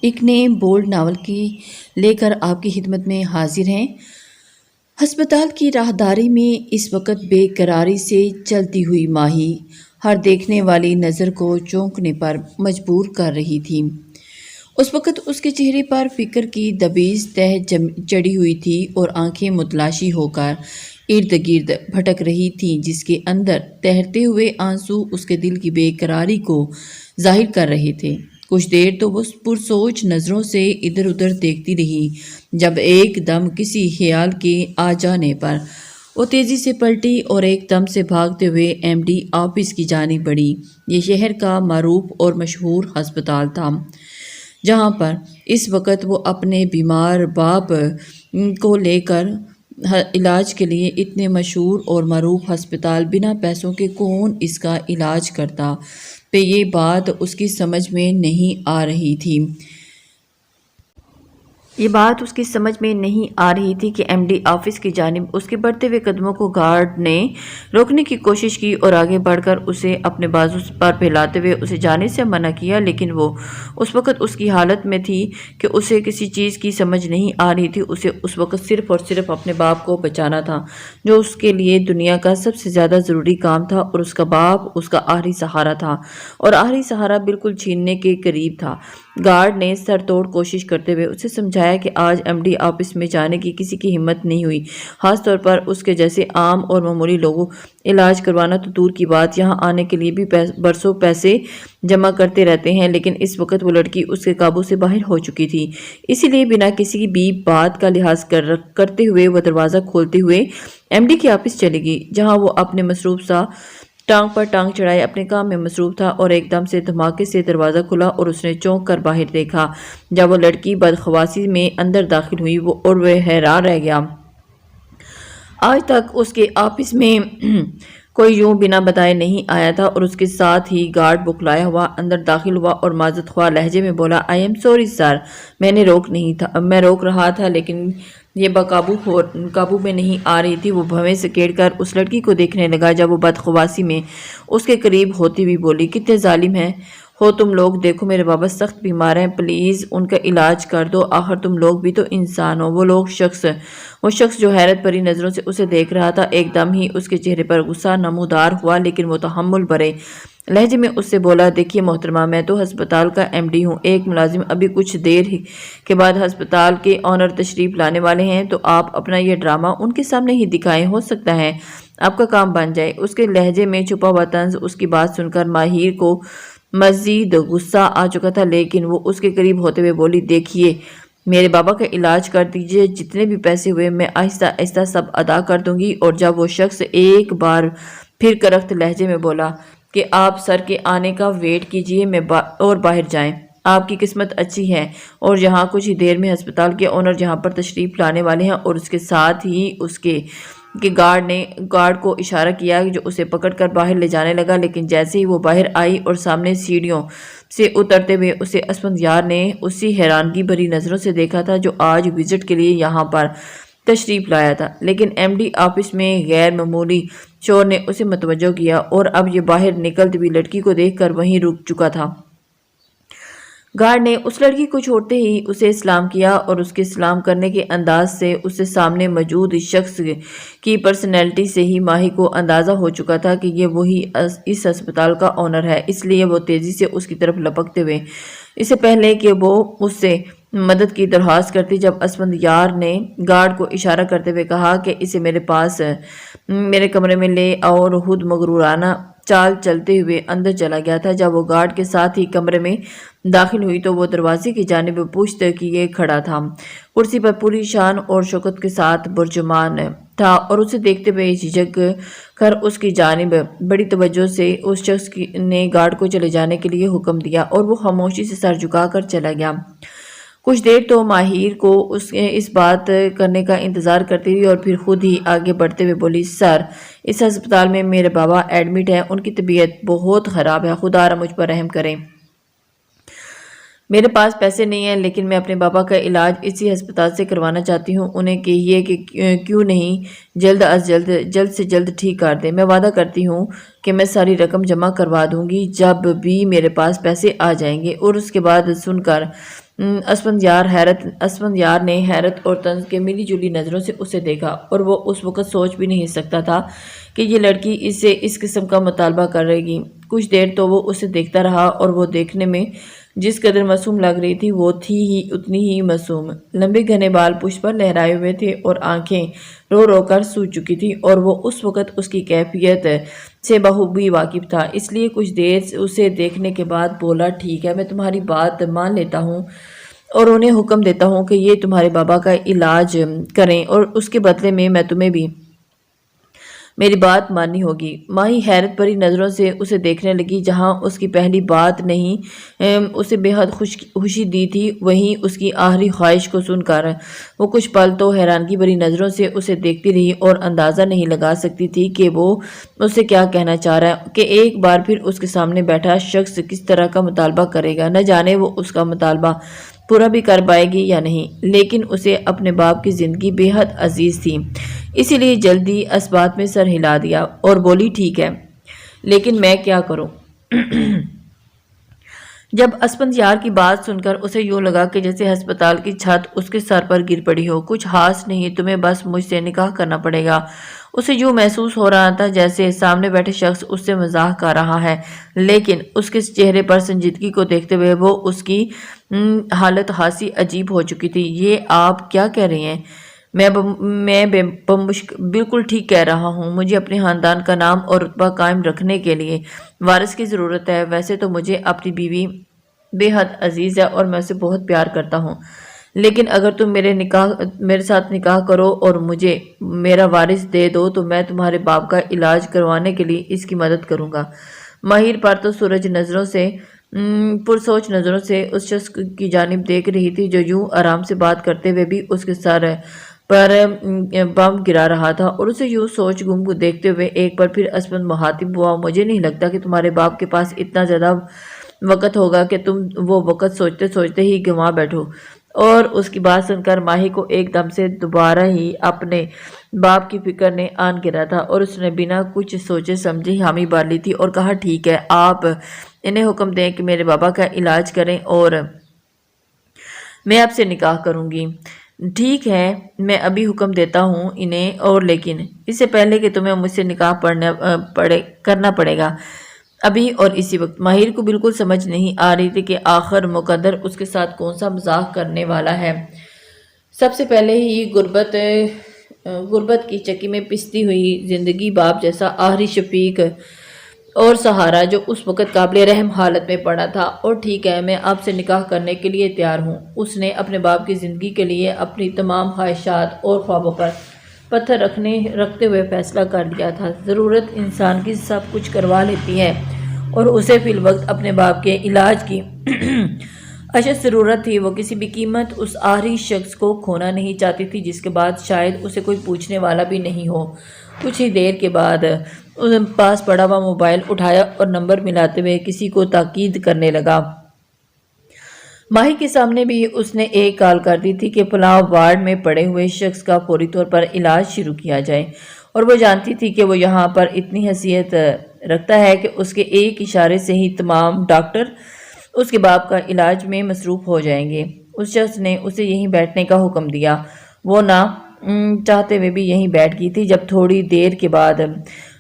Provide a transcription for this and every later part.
ایک نئے bold novel کی لے کر آپ کی خدمت میں حاضر ہیں۔ ہسپتال کی راہداری میں اس وقت بے قراری سے چلتی ہوئی ماہی ہر دیکھنے والی نظر کو چونکنے پر مجبور کر رہی تھی۔ اس وقت اس کے چہرے پر فکر کی دبیز تہ چڑھی ہوئی تھی اور آنکھیں متلاشی ہو کر ارد گرد بھٹک رہی تھیں، جس کے اندر تیرتے ہوئے آنسو اس کے دل کی بے قراری کو ظاہر کر رہے تھے۔ کچھ دیر تو وہ پرسوچ نظروں سے ادھر ادھر دیکھتی رہی، جب ایک دم کسی خیال کے آ جانے پر وہ تیزی سے پلٹی اور ایک دم سے بھاگتے ہوئے ایم ڈی آفس کی جانب بڑھی۔ یہ شہر کا معروف اور مشہور ہسپتال تھا، جہاں پر اس وقت وہ اپنے بیمار باپ کو لے کر علاج کے لیے اتنے مشہور اور معروف ہسپتال بنا پیسوں کے کون اس کا علاج کرتا پہ یہ بات اس کی سمجھ میں نہیں آ رہی تھی۔ یہ بات اس کی سمجھ میں نہیں آ رہی تھی کہ ایم ڈی آفس کی جانب اس کے بڑھتے ہوئے قدموں کو گارڈ نے روکنے کی کوشش کی اور آگے بڑھ کر اسے اپنے بازو پر پھیلاتے ہوئے اسے جانے سے منع کیا، لیکن وہ اس وقت اس کی حالت میں تھی کہ اسے کسی چیز کی سمجھ نہیں آ رہی تھی۔ اسے اس وقت صرف اور صرف اپنے باپ کو بچانا تھا، جو اس کے لیے دنیا کا سب سے زیادہ ضروری کام تھا، اور اس کا باپ اس کا آخری سہارا تھا، اور آخری سہارا بالکل چھیننے کے قریب تھا۔ گارڈ نے سر توڑ کوشش کرتے ہوئے اسے سمجھایا کہ آج ایم ڈی آفس میں جانے کی کسی کی ہمت نہیں ہوئی، خاص طور پر اس کے جیسے عام اور معمولی لوگوں۔ علاج کروانا تو دور کی بات، یہاں آنے کے لیے بھی برسوں پیسے جمع کرتے رہتے ہیں، لیکن اس وقت وہ لڑکی اس کے قابو سے باہر ہو چکی تھی۔ اسی لیے بنا کسی بھی بات کا لحاظ کرتے ہوئے وہ دروازہ کھولتے ہوئے ایم ڈی کے آفس چلی گئی، جہاں وہ اپنے مصروف سا ٹانگ پر ٹانگ چڑھائے اپنے کام میں مصروف تھا، اور ایک دم سے دھماکے سے دروازہ کھلا اور اس نے چونک کر باہر دیکھا۔ جب وہ لڑکی بدحواسی میں اندر داخل ہوئی اور وہ حیران رہ گیا۔ آج تک اس کے آفس میں کوئی یوں بنا بتائے نہیں آیا تھا، اور اس کے ساتھ ہی گارڈ بکلایا ہوا اندر داخل ہوا اور معذرت خواہ لہجے میں بولا، "آئی ایم سوری سر، میں روک رہا تھا لیکن یہ قابو میں نہیں آ رہی تھی۔" وہ بھویں سکیڑ کر اس لڑکی کو دیکھنے لگا جب وہ بدحواسی میں اس کے قریب ہوتی ہوئی بولی، "کتنے ظالم ہو تم لوگ، دیکھو میرے بابا سخت بیمار ہیں، پلیز ان کا علاج کر دو، آخر تم لوگ بھی تو انسان ہو۔" وہ شخص جو حیرت بھری نظروں سے اسے دیکھ رہا تھا، ایک دم ہی اس کے چہرے پر غصہ نمودار ہوا، لیکن وہ تحمل بھرے لہجے میں اس سے بولا، "دیکھیے محترمہ، میں تو ہسپتال کا ایم ڈی ہوں، ایک ملازم ابھی کچھ دیر کے بعد ہسپتال کے آنر تشریف لانے والے ہیں، تو آپ اپنا یہ ڈرامہ ان کے سامنے ہی دکھائیں، ہو سکتا ہے آپ کا کام بن جائے۔" اس کے لہجے میں چھپا ہوا طنز اس کی بات سن کر ماہر کو مزید غصہ آ چکا تھا، لیکن وہ اس کے قریب ہوتے ہوئے بولی، "دیکھیے میرے بابا کا علاج کر دیجیے، جتنے بھی پیسے ہوئے میں آہستہ آہستہ سب ادا کر دوں گی۔" اور جب وہ شخص ایک بار پھر کرخت لہجے میں بولا کہ آپ سر کے آنے کا ویٹ کیجیے اور باہر جائیں، آپ کی قسمت اچھی ہے، اور یہاں کچھ ہی دیر میں ہسپتال کے آنر یہاں پر تشریف لانے والے ہیں۔ اور اس کے ساتھ ہی اس کے گارڈ نے گارڈ کو اشارہ کیا جو اسے پکڑ کر باہر لے جانے لگا، لیکن جیسے ہی وہ باہر آئی اور سامنے سیڑھیوں سے اترتے ہوئے اسے اسفندیار نے اسی حیرانگی بھری نظروں سے دیکھا تھا جو آج وزٹ کے لیے یہاں پر تشریف لایا تھا، لیکن ایم ڈی آفس میں غیر معمولی شور نے اسے متوجہ کیا، اور اب یہ باہر نکلتی ہوئی لڑکی کو دیکھ کر وہیں رک چکا تھا۔ گارڈ نے اس لڑکی کو چھوڑتے ہی اسے سلام کیا، اور اس کے سلام کرنے کے انداز سے اس سے سامنے موجود شخص کی پرسنالٹی سے ہی ماہی کو اندازہ ہو چکا تھا کہ یہ وہی اس ہسپتال کا آنر ہے۔ اس لیے وہ تیزی سے اس کی طرف لپکتے ہوئے، اس سے پہلے کہ وہ اس سے مدد کی درخواست کرتی، جب اسفندیار نے گارڈ کو اشارہ کرتے ہوئے کہا کہ اسے میرے کمرے میں لے آؤ، اور خود مغرورانہ چال چلتے ہوئے اندر چلا گیا تھا۔ جب وہ گارڈ کے ساتھ ہی کمرے میں داخل ہوئی تو وہ دروازے کی جانب پشت کیے کھڑا تھا، کرسی پر پوری شان اور شوکت کے ساتھ برجمان تھا، اور اسے دیکھتے ہوئے جھجک کر اس کی جانب بڑی توجہ سے اس شخص نے گارڈ کو چلے جانے کے لیے حکم دیا، اور وہ خاموشی سے سر جھکا کر چلا گیا۔ کچھ دیر تو ماہر کو اس بات کرنے کا انتظار کرتی رہی، اور پھر خود ہی آگے بڑھتے ہوئے بولی، "سر، اس ہسپتال میں میرے بابا ایڈمٹ ہیں، ان کی طبیعت بہت خراب ہے، خدا را مجھ پر رحم کریں۔" میرے پاس پیسے نہیں ہیں، لیکن میں اپنے بابا کا علاج اسی ہسپتال سے کروانا چاہتی ہوں۔ انہیں کہیے کہ کیوں نہیں جلد سے جلد ٹھیک کر دیں۔ میں وعدہ کرتی ہوں کہ میں ساری رقم جمع کروا دوں گی جب بھی میرے پاس پیسے آ جائیں گے۔ اور اس کے بعد سن کر اسفندیار نے حیرت اور طنز کے ملی جلی نظروں سے اسے دیکھا، اور وہ اس وقت سوچ بھی نہیں سکتا تھا کہ یہ لڑکی اس سے اس قسم کا مطالبہ کر رہے گی۔ کچھ دیر تو وہ اسے دیکھتا رہا، اور وہ دیکھنے میں جس قدر معصوم لگ رہی تھی وہ تھی ہی اتنی ہی معصوم۔ لمبے گھنے بال پشت پر لہرائے ہوئے تھے اور آنکھیں رو رو کر سوج چکی تھی، اور وہ اس وقت اس کی کیفیت سے بخوبی واقف تھا۔ اس لیے کچھ دیر اسے دیکھنے کے بعد بولا، ٹھیک ہے، میں تمہاری بات مان لیتا ہوں اور انہیں حکم دیتا ہوں کہ یہ تمہارے بابا کا علاج کریں، اور اس کے بدلے میں تمہیں بھی میری بات ماننی ہوگی۔ ماہی حیرت بھری نظروں سے اسے دیکھنے لگی۔ جہاں اس کی پہلی بات نہیں اسے بے حد خوشی دی تھی، وہیں اس کی آخری خواہش کو سن کر وہ کچھ پل تو حیرانگی بھری نظروں سے اسے دیکھتی رہی، اور اندازہ نہیں لگا سکتی تھی کہ وہ اسے کیا کہنا چاہ رہا ہے، کہ ایک بار پھر اس کے سامنے بیٹھا شخص کس طرح کا مطالبہ کرے گا۔ نہ جانے وہ اس کا مطالبہ پورا بھی کر پائے گی یا نہیں، لیکن اسے اپنے باپ کی زندگی بے حد عزیز تھی، اسی لیے جلدی اس بات میں سر ہلا دیا اور بولی، ٹھیک ہے، لیکن میں کیا کروں؟ جب اسفندیار کی بات سن کر اسے یوں لگا کہ جیسے ہسپتال کی چھت اس کے سر پر گر پڑی ہو۔ کچھ خاص نہیں، تمہیں بس مجھ سے نکاح کرنا پڑے گا۔ اسے یوں محسوس ہو رہا تھا جیسے سامنے بیٹھے شخص اس سے مزاح کر رہا ہے، لیکن اس کے چہرے پر سنجیدگی کو دیکھتے ہوئے وہ اس کی حالت خاصی عجیب ہو چکی تھی۔ یہ آپ کیا کہہ رہی ہیں؟ میں بالکل ٹھیک کہہ رہا ہوں۔ مجھے اپنے خاندان کا نام اور رتبہ قائم رکھنے کے لیے وارث کی ضرورت ہے۔ ویسے تو مجھے اپنی بیوی بے حد عزیز ہے اور میں اسے بہت پیار کرتا ہوں، لیکن اگر تم میرے ساتھ نکاح کرو اور مجھے میرا وارث دے دو تو میں تمہارے باپ کا علاج کروانے کے لیے اس کی مدد کروں گا۔ ماہر پر تو سورج پرسوچ نظروں سے اس شخص کی جانب دیکھ رہی تھی جو یوں آرام سے بات کرتے ہوئے بھی اس کے سر پر بم گرا رہا تھا، اور اسے یوں سوچ گم کو دیکھتے ہوئے ایک بار پھر اسفند مخاطب ہوا، مجھے نہیں لگتا کہ تمہارے باپ کے پاس اتنا زیادہ وقت ہوگا کہ تم وہ وقت سوچتے سوچتے ہی گنوا بیٹھو۔ اور اس کی بات سن کر ماہی کو ایک دم سے دوبارہ ہی اپنے باپ کی فکر نے آن گرا تھا، اور اس نے بنا کچھ سوچے سمجھے حامی بھر لی تھی اور کہا، ٹھیک ہے، آپ انہیں حکم دیں کہ میرے بابا کا علاج کریں اور میں آپ سے نکاح کروں گی۔ ٹھیک ہے، میں ابھی حکم دیتا ہوں انہیں، اور لیکن اس سے پہلے کہ تمہیں مجھ سے نکاح کرنا پڑے گا ابھی اور اسی وقت۔ ماہر کو بالکل سمجھ نہیں آ رہی تھی کہ آخر مقدر اس کے ساتھ کون سا مزاح کرنے والا ہے۔ سب سے پہلے ہی غربت کی چکی میں پستی ہوئی زندگی، باپ جیسا آخری شفیق اور سہارا جو اس وقت قابل رحم حالت میں پڑا تھا، اور ٹھیک ہے، میں آپ سے نکاح کرنے کے لیے تیار ہوں۔ اس نے اپنے باپ کی زندگی کے لیے اپنی تمام خواہشات اور خوابوں پر پتھر رکھتے ہوئے فیصلہ کر لیا تھا۔ ضرورت انسان کی سب کچھ کروا لیتی ہے، اور اسے فی الوقت اپنے باپ کے علاج کی اشد ضرورت تھی۔ وہ کسی بھی قیمت اس آخری شخص کو کھونا نہیں چاہتی تھی جس کے بعد شاید اسے کوئی پوچھنے والا بھی نہیں ہو۔ کچھ ہی دیر کے بعد اس نے پاس پڑا ہوا موبائل اٹھایا اور نمبر ملاتے ہوئے کسی کو تاکید کرنے لگا۔ ماہی کے سامنے بھی اس نے ایک کال کر دی تھی کہ فلاں وارڈ میں پڑے ہوئے شخص کا فوری طور پر علاج شروع کیا جائے، اور وہ جانتی تھی کہ وہ یہاں پر اتنی حیثیت رکھتا ہے کہ اس کے ایک اشارے سے ہی تمام ڈاکٹر اس کے باپ کا علاج میں مصروف ہو جائیں گے۔ اس شخص نے اسے یہیں بیٹھنے کا حکم دیا۔ وہ نہ چاہتے ہوئے بھی یہیں بیٹھ گئی تھی۔ جب تھوڑی دیر کے بعد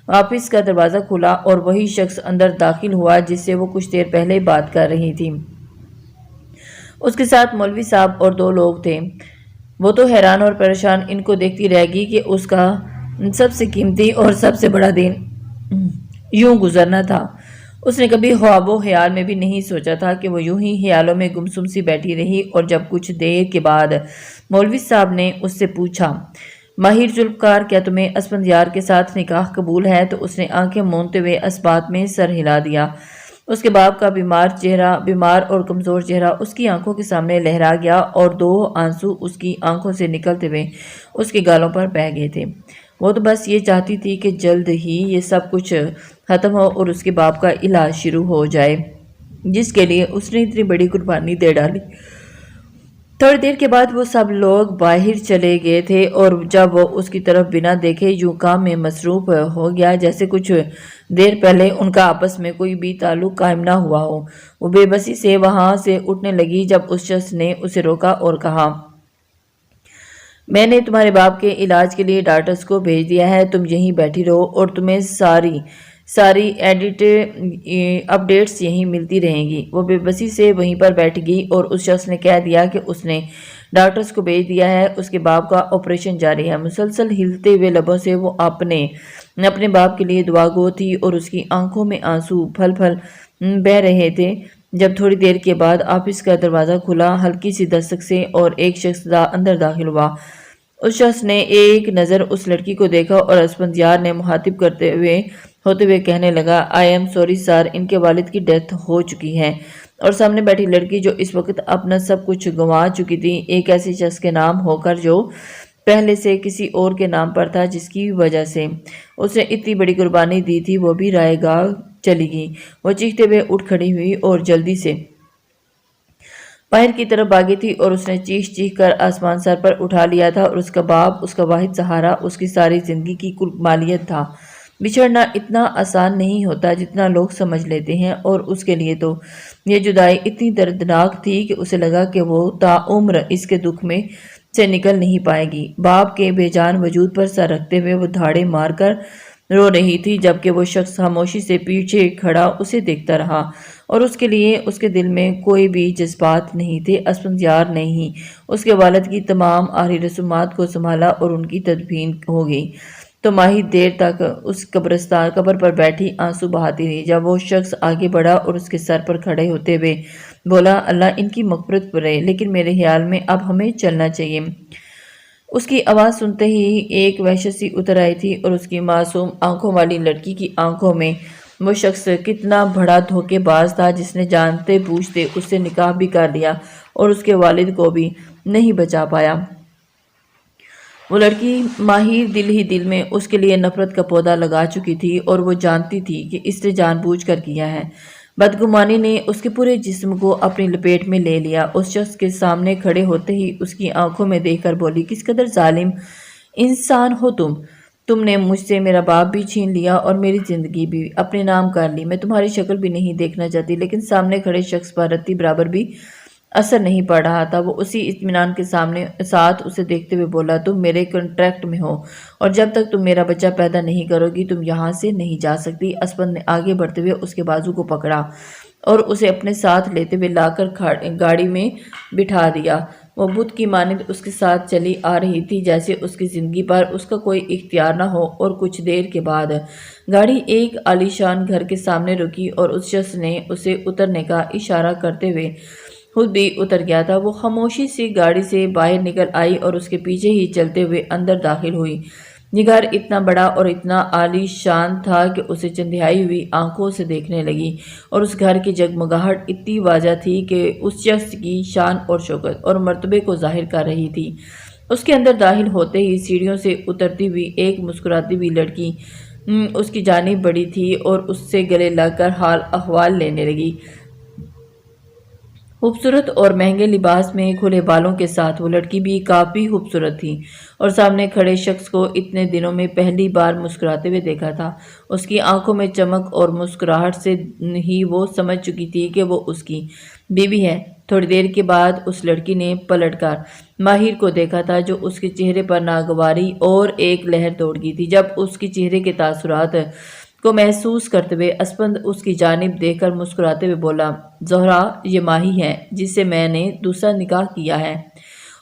آفس کا دروازہ کھلا اور وہی شخص اندر داخل ہوا جس سے وہ کچھ دیر پہلے بات کر رہی تھی، اس کے ساتھ مولوی صاحب اور 2 لوگ تھے۔ وہ تو حیران اور پریشان ان کو دیکھتی رہ گئی کہ اس کا سب سے قیمتی اور سب سے بڑا دن یوں گزرنا تھا۔ اس نے کبھی خواب و خیال میں بھی نہیں سوچا تھا کہ وہ یوں ہی خیالوں میں گمسم سی بیٹھی رہی، اور جب کچھ دیر کے بعد مولوی صاحب نے اس سے پوچھا، ماہر ذوالفقار، کیا تمہیں اسفندیار کے ساتھ نکاح قبول ہے؟ تو اس نے آنکھیں موندتے ہوئے اس بات میں سر ہلا دیا۔ اس کے باپ کا بیمار اور کمزور چہرہ اس کی آنکھوں کے سامنے لہرا گیا، اور 2 آنسو اس کی آنکھوں سے نکلتے ہوئے اس کے گالوں پر بہہ گئے تھے۔ وہ تو بس یہ چاہتی تھی کہ جلد ہی یہ سب کچھ ختم ہو اور اس کے باپ کا علاج شروع ہو جائے۔ جس کے لیے اس نے اتنی بڑی قربانی دے ڈالی۔ تھوڑی دیر کے بعد وہ سب لوگ باہر چلے گئے تھے اور جب وہ اس کی طرف بنا دیکھے یوں کام میں مصروف ہو گیا جیسے کچھ دیر پہلے ان کا آپس میں کوئی بھی تعلق قائم نہ ہوا ہو۔ وہ بے بسی سے وہاں سے اٹھنے لگی جب اس شخص نے اسے روکا اور کہا، میں نے تمہارے باپ کے علاج کے لیے ڈاکٹرز کو بھیج دیا ہے، تم یہیں بیٹھی رہو اور تمہیں ساری اپڈیٹس یہیں ملتی رہیں گی۔ وہ بے بسی سے وہیں پر بیٹھ گئی اور اس شخص نے کہہ دیا کہ اس نے ڈاکٹرز کو بھیج دیا ہے، اس کے باپ کا آپریشن جاری ہے۔ مسلسل ہلتے ہوئے لبوں سے وہ اپنے باپ کے لیے دعا گو تھی اور اس کی آنکھوں میں آنسو پھل پھل بہہ رہے تھے۔ جب تھوڑی دیر کے بعد آفس کا دروازہ کھلا ہلکی سی دستک سے اور ایک شخص اندر داخل ہوا۔ اس شخص نے ایک نظر اس لڑکی کو دیکھا اور اسفندیار نے مخاطب ہوتے ہوئے کہنے لگا، آئی ایم سوری سر، ان کے والد کی ڈیتھ ہو چکی ہے۔ اور سامنے بیٹھی لڑکی جو اس وقت اپنا سب کچھ گنوا چکی تھی، ایک ایسے شخص کے نام ہو کر جو پہلے سے کسی اور کے نام پر تھا جس کی وجہ سے اس نے اتنی بڑی قربانی دی تھی، وہ بھی رائے گاہ چلی گئی۔ وہ چیختے ہوئے اٹھ کھڑی ہوئی اور جلدی سے باہر کی طرف بھاگی تھی اور اس نے چیخ کر آسمان سر پر اٹھا لیا تھا اور اس کا باپ اس کا واحد سہارا، اس کی ساری زندگی کی کل مالیت تھا۔ بچھڑنا اتنا آسان نہیں ہوتا جتنا لوگ سمجھ لیتے ہیں، اور اس کے لیے تو یہ جدائی اتنی دردناک تھی کہ اسے لگا کہ وہ تا عمر اس کے دکھ میں سے نکل نہیں پائے گی۔ باپ کے بے جان وجود پر سر رکھتے ہوئے وہ دھاڑے مار کر رو رہی تھی، جبکہ وہ شخص خاموشی سے پیچھے کھڑا اسے دیکھتا رہا، اور اس کے لیے اس کے دل میں کوئی بھی جذبات نہیں تھے۔ اسفندیار نے ہی اس کے والد کی تمام آخری رسومات کو سنبھالا اور ان کی تدفین ہو گئی، تو ماہی دیر تک اس قبر پر بیٹھی آنسو بہاتی رہی۔ جب وہ شخص آگے بڑھا اور اس کے سر پر کھڑے ہوتے ہوئے بولا، اللہ ان کی مغفرت کرے، لیکن میرے خیال میں اب ہمیں چلنا چاہیے۔ اس کی آواز سنتے ہی ایک وحشت سی اتر آئی تھی اور اس کی معصوم آنکھوں والی لڑکی کی آنکھوں میں وہ شخص کتنا بڑا دھوکے باز تھا جس نے جانتے بوجھتے اس سے نکاح بھی کر لیا اور اس کے والد کو بھی نہیں بچا پایا۔ وہ لڑکی ماہر دل ہی دل میں اس کے لیے نفرت کا پودا لگا چکی تھی اور وہ جانتی تھی کہ اس نے جان بوجھ کر کیا ہے۔ بدگمانی نے اس کے پورے جسم کو اپنی لپیٹ میں لے لیا۔ اس شخص کے سامنے کھڑے ہوتے ہی اس کی آنکھوں میں دیکھ کر بولی، کس قدر ظالم انسان ہو تم نے مجھ سے میرا باپ بھی چھین لیا اور میری زندگی بھی اپنے نام کر لی۔ میں تمہاری شکل بھی نہیں دیکھنا چاہتی، لیکن سامنے کھڑے شخص پر رتی برابر بھی اثر نہیں پڑ رہا تھا۔ وہ اسی اطمینان کے ساتھ اسے دیکھتے ہوئے بولا، تم میرے کنٹریکٹ میں ہو اور جب تک تم میرا بچہ پیدا نہیں کرو گی تم یہاں سے نہیں جا سکتی۔ اسپند نے آگے بڑھتے ہوئے اس کے بازو کو پکڑا اور اسے اپنے ساتھ لیتے ہوئے لا کر گاڑی میں بٹھا دیا۔ وہ بت کی مانند اس کے ساتھ چلی آ رہی تھی جیسے اس کی زندگی پر اس کا کوئی اختیار نہ ہو، اور کچھ دیر کے بعد گاڑی ایک عالیشان گھر کے سامنے رکی اور اس شخص نے اسے اترنے کا اشارہ کرتے ہوئے خود بھی اتر گیا تھا۔ وہ خاموشی سے گاڑی سے باہر نکل آئی اور اس کے پیچھے ہی چلتے ہوئے اندر داخل ہوئی۔ یہ گھر اتنا بڑا اور اتنا عالی شان تھا کہ اسے چندھیائی ہوئی آنکھوں سے دیکھنے لگی، اور اس گھر کی جگمگاہٹ اتنی واضح تھی کہ اس شخص کی شان اور شوکت اور مرتبے کو ظاہر کر رہی تھی۔ اس کے اندر داخل ہوتے ہی سیڑھیوں سے اترتی ہوئی ایک مسکراتی ہوئی لڑکی اس کی جانب بڑھی تھی اور اس سے گلے لگ کر حال احوال لینے لگی۔ خوبصورت اور مہنگے لباس میں کھلے بالوں کے ساتھ وہ لڑکی بھی کافی خوبصورت تھی، اور سامنے کھڑے شخص کو اتنے دنوں میں پہلی بار مسکراتے ہوئے دیکھا تھا۔ اس کی آنکھوں میں چمک اور مسکراہٹ سے ہی وہ سمجھ چکی تھی کہ وہ اس کی بیوی ہے۔ تھوڑی دیر کے بعد اس لڑکی نے پلٹ کر ماہر کو دیکھا تھا جو اس کے چہرے پر ناگواری اور ایک لہر دوڑ گئی تھی۔ جب اس کے چہرے کے تاثرات کو محسوس کرتے ہوئے اسپند اس کی جانب دیکھ کر مسکراتے ہوئے بولا، زہرا، یہ ماہی ہے جس سے میں نے دوسرا نکاح کیا ہے۔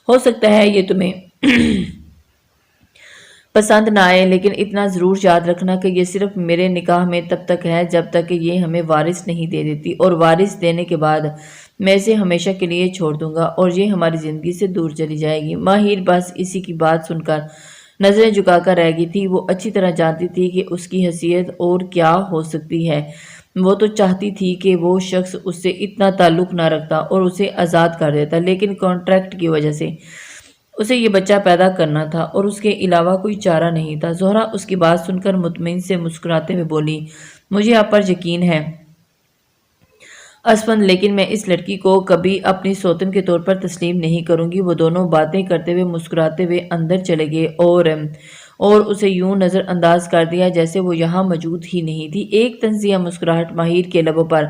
ہو سکتا ہے یہ تمہیں پسند نہ آئے، لیکن اتنا ضرور یاد رکھنا کہ یہ صرف میرے نکاح میں تب تک ہے جب تک کہ یہ ہمیں وارث نہیں دے دیتی، اور وارث دینے کے بعد میں اسے ہمیشہ کے لیے چھوڑ دوں گا اور یہ ہماری زندگی سے دور چلی جائے گی۔ ماہر بس اسی کی بات سن کر نظریں جھکا کر رہ گئی تھی۔ وہ اچھی طرح جانتی تھی کہ اس کی حیثیت اور کیا ہو سکتی ہے۔ وہ تو چاہتی تھی کہ وہ شخص اس سے اتنا تعلق نہ رکھتا اور اسے آزاد کر دیتا، لیکن کانٹریکٹ کی وجہ سے اسے یہ بچہ پیدا کرنا تھا اور اس کے علاوہ کوئی چارہ نہیں تھا۔ زہرا اس کی بات سن کر مطمئن سے مسکراتے ہوئے بولی، مجھے آپ پر یقین ہے۔ اسپند، لیکن میں اس لڑکی کو کبھی اپنی سوتن کے طور پر تسلیم نہیں کروں گی۔ وہ دونوں باتیں کرتے ہوئے مسکراتے ہوئے اندر چلے گئے اور اسے یوں نظر انداز کر دیا جیسے وہ یہاں موجود ہی نہیں تھی۔ ایک طنزیہ مسکراہٹ ماہر کے لبوں پر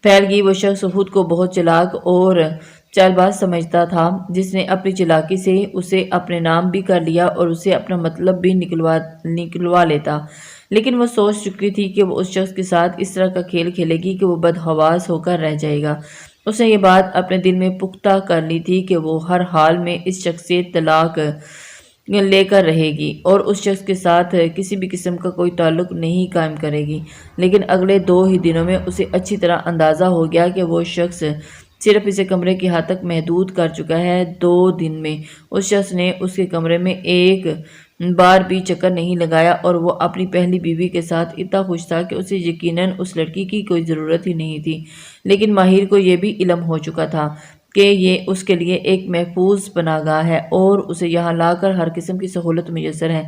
پھیل گئی۔ وہ شخص خود کو بہت چالاک اور چال باز سمجھتا تھا، جس نے اپنی چالاکی سے اسے اپنے نام بھی کر لیا اور اسے اپنا مطلب بھی نکلوا لیتا۔ لیکن وہ سوچ چکی تھی کہ وہ اس شخص کے ساتھ اس طرح کا کھیل کھیلے گی کہ وہ بدحواس ہو کر رہ جائے گا۔ اس نے یہ بات اپنے دل میں پختہ کر لی تھی کہ وہ ہر حال میں اس شخص سے طلاق لے کر رہے گی اور اس شخص کے ساتھ کسی بھی قسم کا کوئی تعلق نہیں قائم کرے گی۔ لیکن اگلے 2 ہی دنوں میں اسے اچھی طرح اندازہ ہو گیا کہ وہ شخص صرف اسے کمرے کی حد تک محدود کر چکا ہے۔ 2 دن میں اس شخص نے اس کے کمرے میں ایک بار بھی چکر نہیں لگایا اور وہ اپنی پہلی بیوی کے ساتھ اتنا خوش تھا کہ اسے یقیناً اس لڑکی کی کوئی ضرورت ہی نہیں تھی۔ لیکن ماہر کو یہ بھی علم ہو چکا تھا کہ یہ اس کے لیے ایک محفوظ پناہ گاہ ہے اور اسے یہاں لا کر ہر قسم کی سہولت میسر ہے۔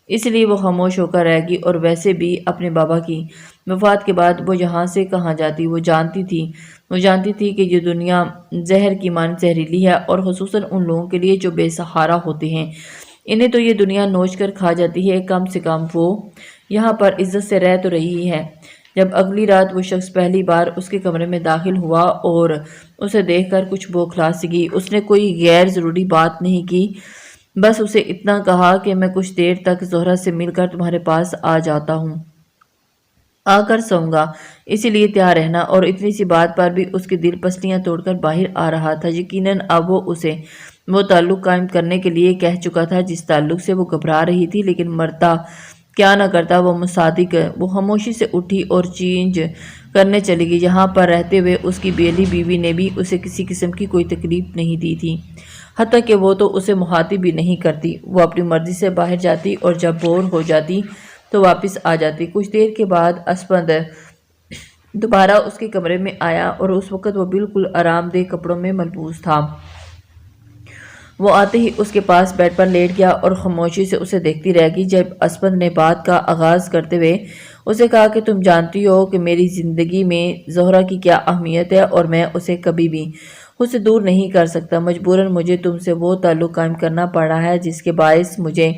اس لیے وہ خاموش ہو کر رہ گئی اور ویسے بھی اپنے بابا کی وفات کے بعد وہ یہاں سے کہاں جاتی۔ وہ جانتی تھی کہ یہ دنیا زہر کی مانند زہریلی ہے، اور خصوصاً ان لوگوں کے لیے جو بے سہارا ہوتے ہیں۔ انہیں تو یہ دنیا نوچ کر کھا جاتی ہے۔ کم سے کم وہ یہاں پر عزت سے رہ تو رہی ہے۔ جب اگلی رات وہ شخص پہلی بار اس کے کمرے میں داخل ہوا اور اسے دیکھ کر کچھ بوکھلا سی گئی، اس نے کوئی غیر ضروری بات نہیں کی، بس اسے اتنا کہا کہ میں کچھ دیر تک زہرا سے مل کر تمہارے پاس آ جاتا ہوں، آ کر سوؤں گا، اسی لیے تیار رہنا۔ اور اتنی سی بات پر بھی اس کے دل پسلیاں توڑ کر باہر آ رہا تھا۔ یقیناً اب وہ اسے وہ تعلق قائم کرنے کے لیے کہہ چکا تھا جس تعلق سے وہ گھبرا رہی تھی، لیکن مرتا کیا نہ کرتا وہ مصادق۔ وہ خاموشی سے اٹھی اور چینج کرنے چلی گئی۔ یہاں پر رہتے ہوئے اس کی بیلی بیوی نے بھی اسے کسی قسم کی کوئی تکلیف نہیں دی تھی، حتیٰ کہ وہ تو اسے مخاطب بھی نہیں کرتی۔ وہ اپنی مرضی سے باہر جاتی اور جب بور ہو جاتی تو واپس آ جاتی۔ کچھ دیر کے بعد اسپند دوبارہ اس کے کمرے میں آیا اور اس وقت وہ بالکل آرام دہ کپڑوں میں ملبوس تھا۔ وہ آتے ہی اس کے پاس بیڈ پر لیٹ گیا اور خاموشی سے اسے دیکھتی رہ گئی۔ جب اسپند نے بات کا آغاز کرتے ہوئے اسے کہا کہ تم جانتی ہو کہ میری زندگی میں زہرا کی کیا اہمیت ہے اور میں اسے کبھی بھی خود سے دور نہیں کر سکتا، مجبوراً مجھے تم سے وہ تعلق قائم کرنا پڑا ہے جس کے باعث مجھے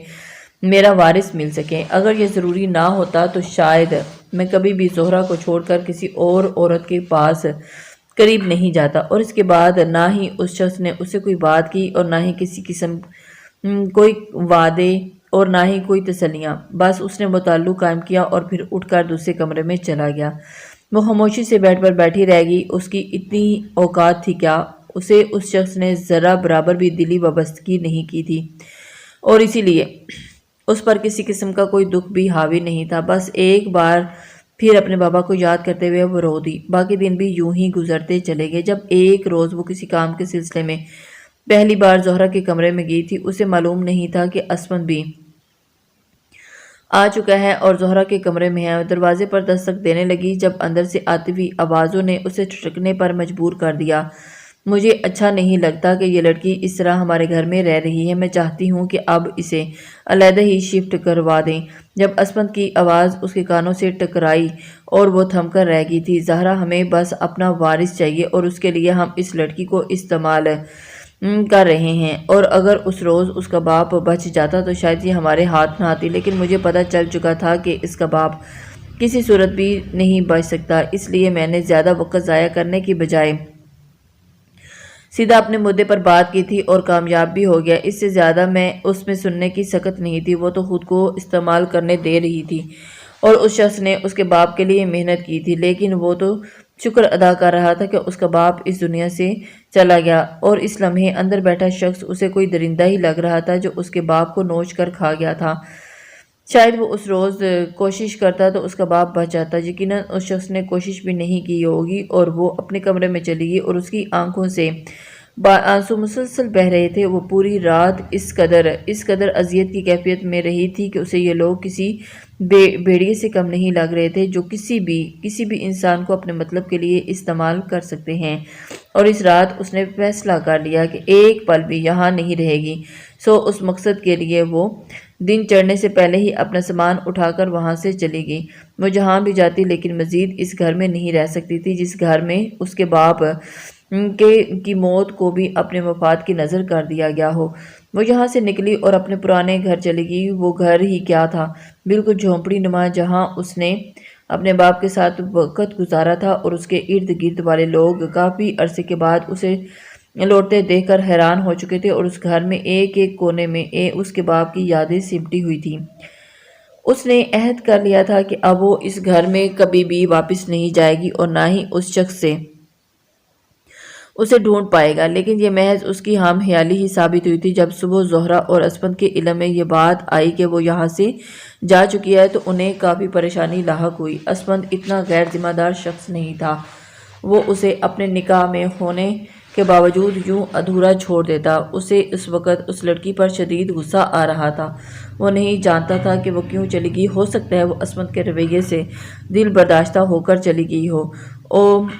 میرا وارث مل سکے۔ اگر یہ ضروری نہ ہوتا تو شاید میں کبھی بھی زہرا کو چھوڑ کر کسی اور عورت کے پاس قریب نہیں جاتا۔ اور اس کے بعد نہ ہی اس شخص نے اسے کوئی بات کی اور نہ ہی کسی قسم کوئی وعدے اور نہ ہی کوئی تسلیاں، بس اس نے وہ تعلق قائم کیا اور پھر اٹھ کر دوسرے کمرے میں چلا گیا۔ وہ خاموشی سے بیڈ پر بیٹھی رہ گئی۔ اس کی اتنی اوقات تھی کیا، اسے اس شخص نے ذرا برابر بھی دلی وابستگی نہیں کی تھی، اور اسی لیے اس پر کسی قسم کا کوئی دکھ بھی حاوی نہیں تھا۔ بس ایک بار پھر اپنے بابا کو یاد کرتے ہوئے وہ رو دی۔ باقی دن بھی یوں ہی گزرتے چلے گئے۔ جب ایک روز وہ کسی کام کے سلسلے میں پہلی بار زہرا کے کمرے میں گئی تھی، اسے معلوم نہیں تھا کہ اسپند بھی آ چکا ہے اور زہرا کے کمرے میں ہے۔ دروازے پر دستک دینے لگی جب اندر سے آتی ہوئی آوازوں نے اسے ٹھٹکنے پر مجبور کر دیا۔ مجھے اچھا نہیں لگتا کہ یہ لڑکی اس طرح ہمارے گھر میں رہ رہی ہے۔ میں چاہتی ہوں کہ اب اسے علیحدہ ہی شفٹ کروا دیں۔ جب اسپند کی آواز اس کے کانوں سے ٹکرائی اور وہ تھم کر رہ گئی تھی۔ زہرا، ہمیں بس اپنا وارث چاہیے اور اس کے لیے ہم اس لڑکی کو استعمال کر رہے ہیں، اور اگر اس روز اس کا باپ بچ جاتا تو شاید یہ ہمارے ہاتھ نہ آتی، لیکن مجھے پتہ چل چکا تھا کہ اس کا باپ کسی صورت بھی نہیں بچ سکتا، اس لیے میں نے زیادہ وقت ضائع کرنے کی بجائے سیدھا اپنے مدعے پر بات کی تھی اور کامیاب بھی ہو گیا۔ اس سے زیادہ میں اس میں سننے کی سکت نہیں تھی۔ وہ تو خود کو استعمال کرنے دے رہی تھی اور اس شخص نے اس کے باپ کے لیے محنت کی تھی، لیکن وہ تو شکر ادا کر رہا تھا کہ اس کا باپ اس دنیا سے چلا گیا، اور اس لمحے اندر بیٹھا شخص اسے کوئی درندہ ہی لگ رہا تھا جو اس کے باپ کو نوچ کر کھا گیا تھا۔ شاید وہ اس روز کوشش کرتا تو اس کا باپ بچ جاتا۔ یقیناً اس شخص نے کوشش بھی نہیں کی ہوگی اور وہ اپنے کمرے میں چلی گئی اور اس کی آنکھوں سے آنسو مسلسل بہہ رہے تھے۔ وہ پوری رات اس قدر اذیت کی کیفیت میں رہی تھی کہ اسے یہ لوگ کسی بھیڑیے سے کم نہیں لگ رہے تھے جو کسی بھی انسان کو اپنے مطلب کے لیے استعمال کر سکتے ہیں۔ اور اس رات اس نے فیصلہ کر لیا کہ ایک پل بھی یہاں نہیں رہے گی، سو اس مقصد کے لیے وہ دن چڑھنے سے پہلے ہی اپنا سامان اٹھا کر وہاں سے چلی گئی۔ وہ جہاں بھی جاتی لیکن مزید اس گھر میں نہیں رہ سکتی تھی جس گھر میں اس کے باپ کی موت کو بھی اپنے مفاد کی نظر کر دیا گیا ہو۔ وہ یہاں سے نکلی اور اپنے پرانے گھر چلی گئی۔ وہ گھر ہی کیا تھا، بالکل جھونپڑی نما، جہاں اس نے اپنے باپ کے ساتھ وقت گزارا تھا، اور اس کے ارد گرد والے لوگ کافی عرصے کے بعد اسے لوٹتے دیکھ کر حیران ہو چکے تھے، اور اس گھر میں ایک ایک کونے میں اس کے باپ کی یادیں سمٹی ہوئی تھیں۔ اس نے عہد کر لیا تھا کہ اب وہ اس گھر میں کبھی بھی واپس نہیں جائے گی اور نہ ہی اس شخص سے اسے ڈھونڈ پائے گا، لیکن یہ محض اس کی ہم خیالی ہی ثابت ہوئی تھی۔ جب صبح زہرا اور اسپند کے علم میں یہ بات آئی کہ وہ یہاں سے جا چکی ہے تو انہیں کافی پریشانی لاحق ہوئی۔ اسپند اتنا غیر ذمہ دار شخص نہیں تھا، وہ اسے اپنے نکاح میں ہونے کے باوجود یوں ادھورا چھوڑ دیتا۔ اسے اس وقت اس لڑکی پر شدید غصہ آ رہا تھا۔ وہ نہیں جانتا تھا کہ وہ کیوں چلی گئی۔ ہو سکتا ہے وہ اسپند کے رویے سے دل برداشتہ ہو کر چلی گئی ہو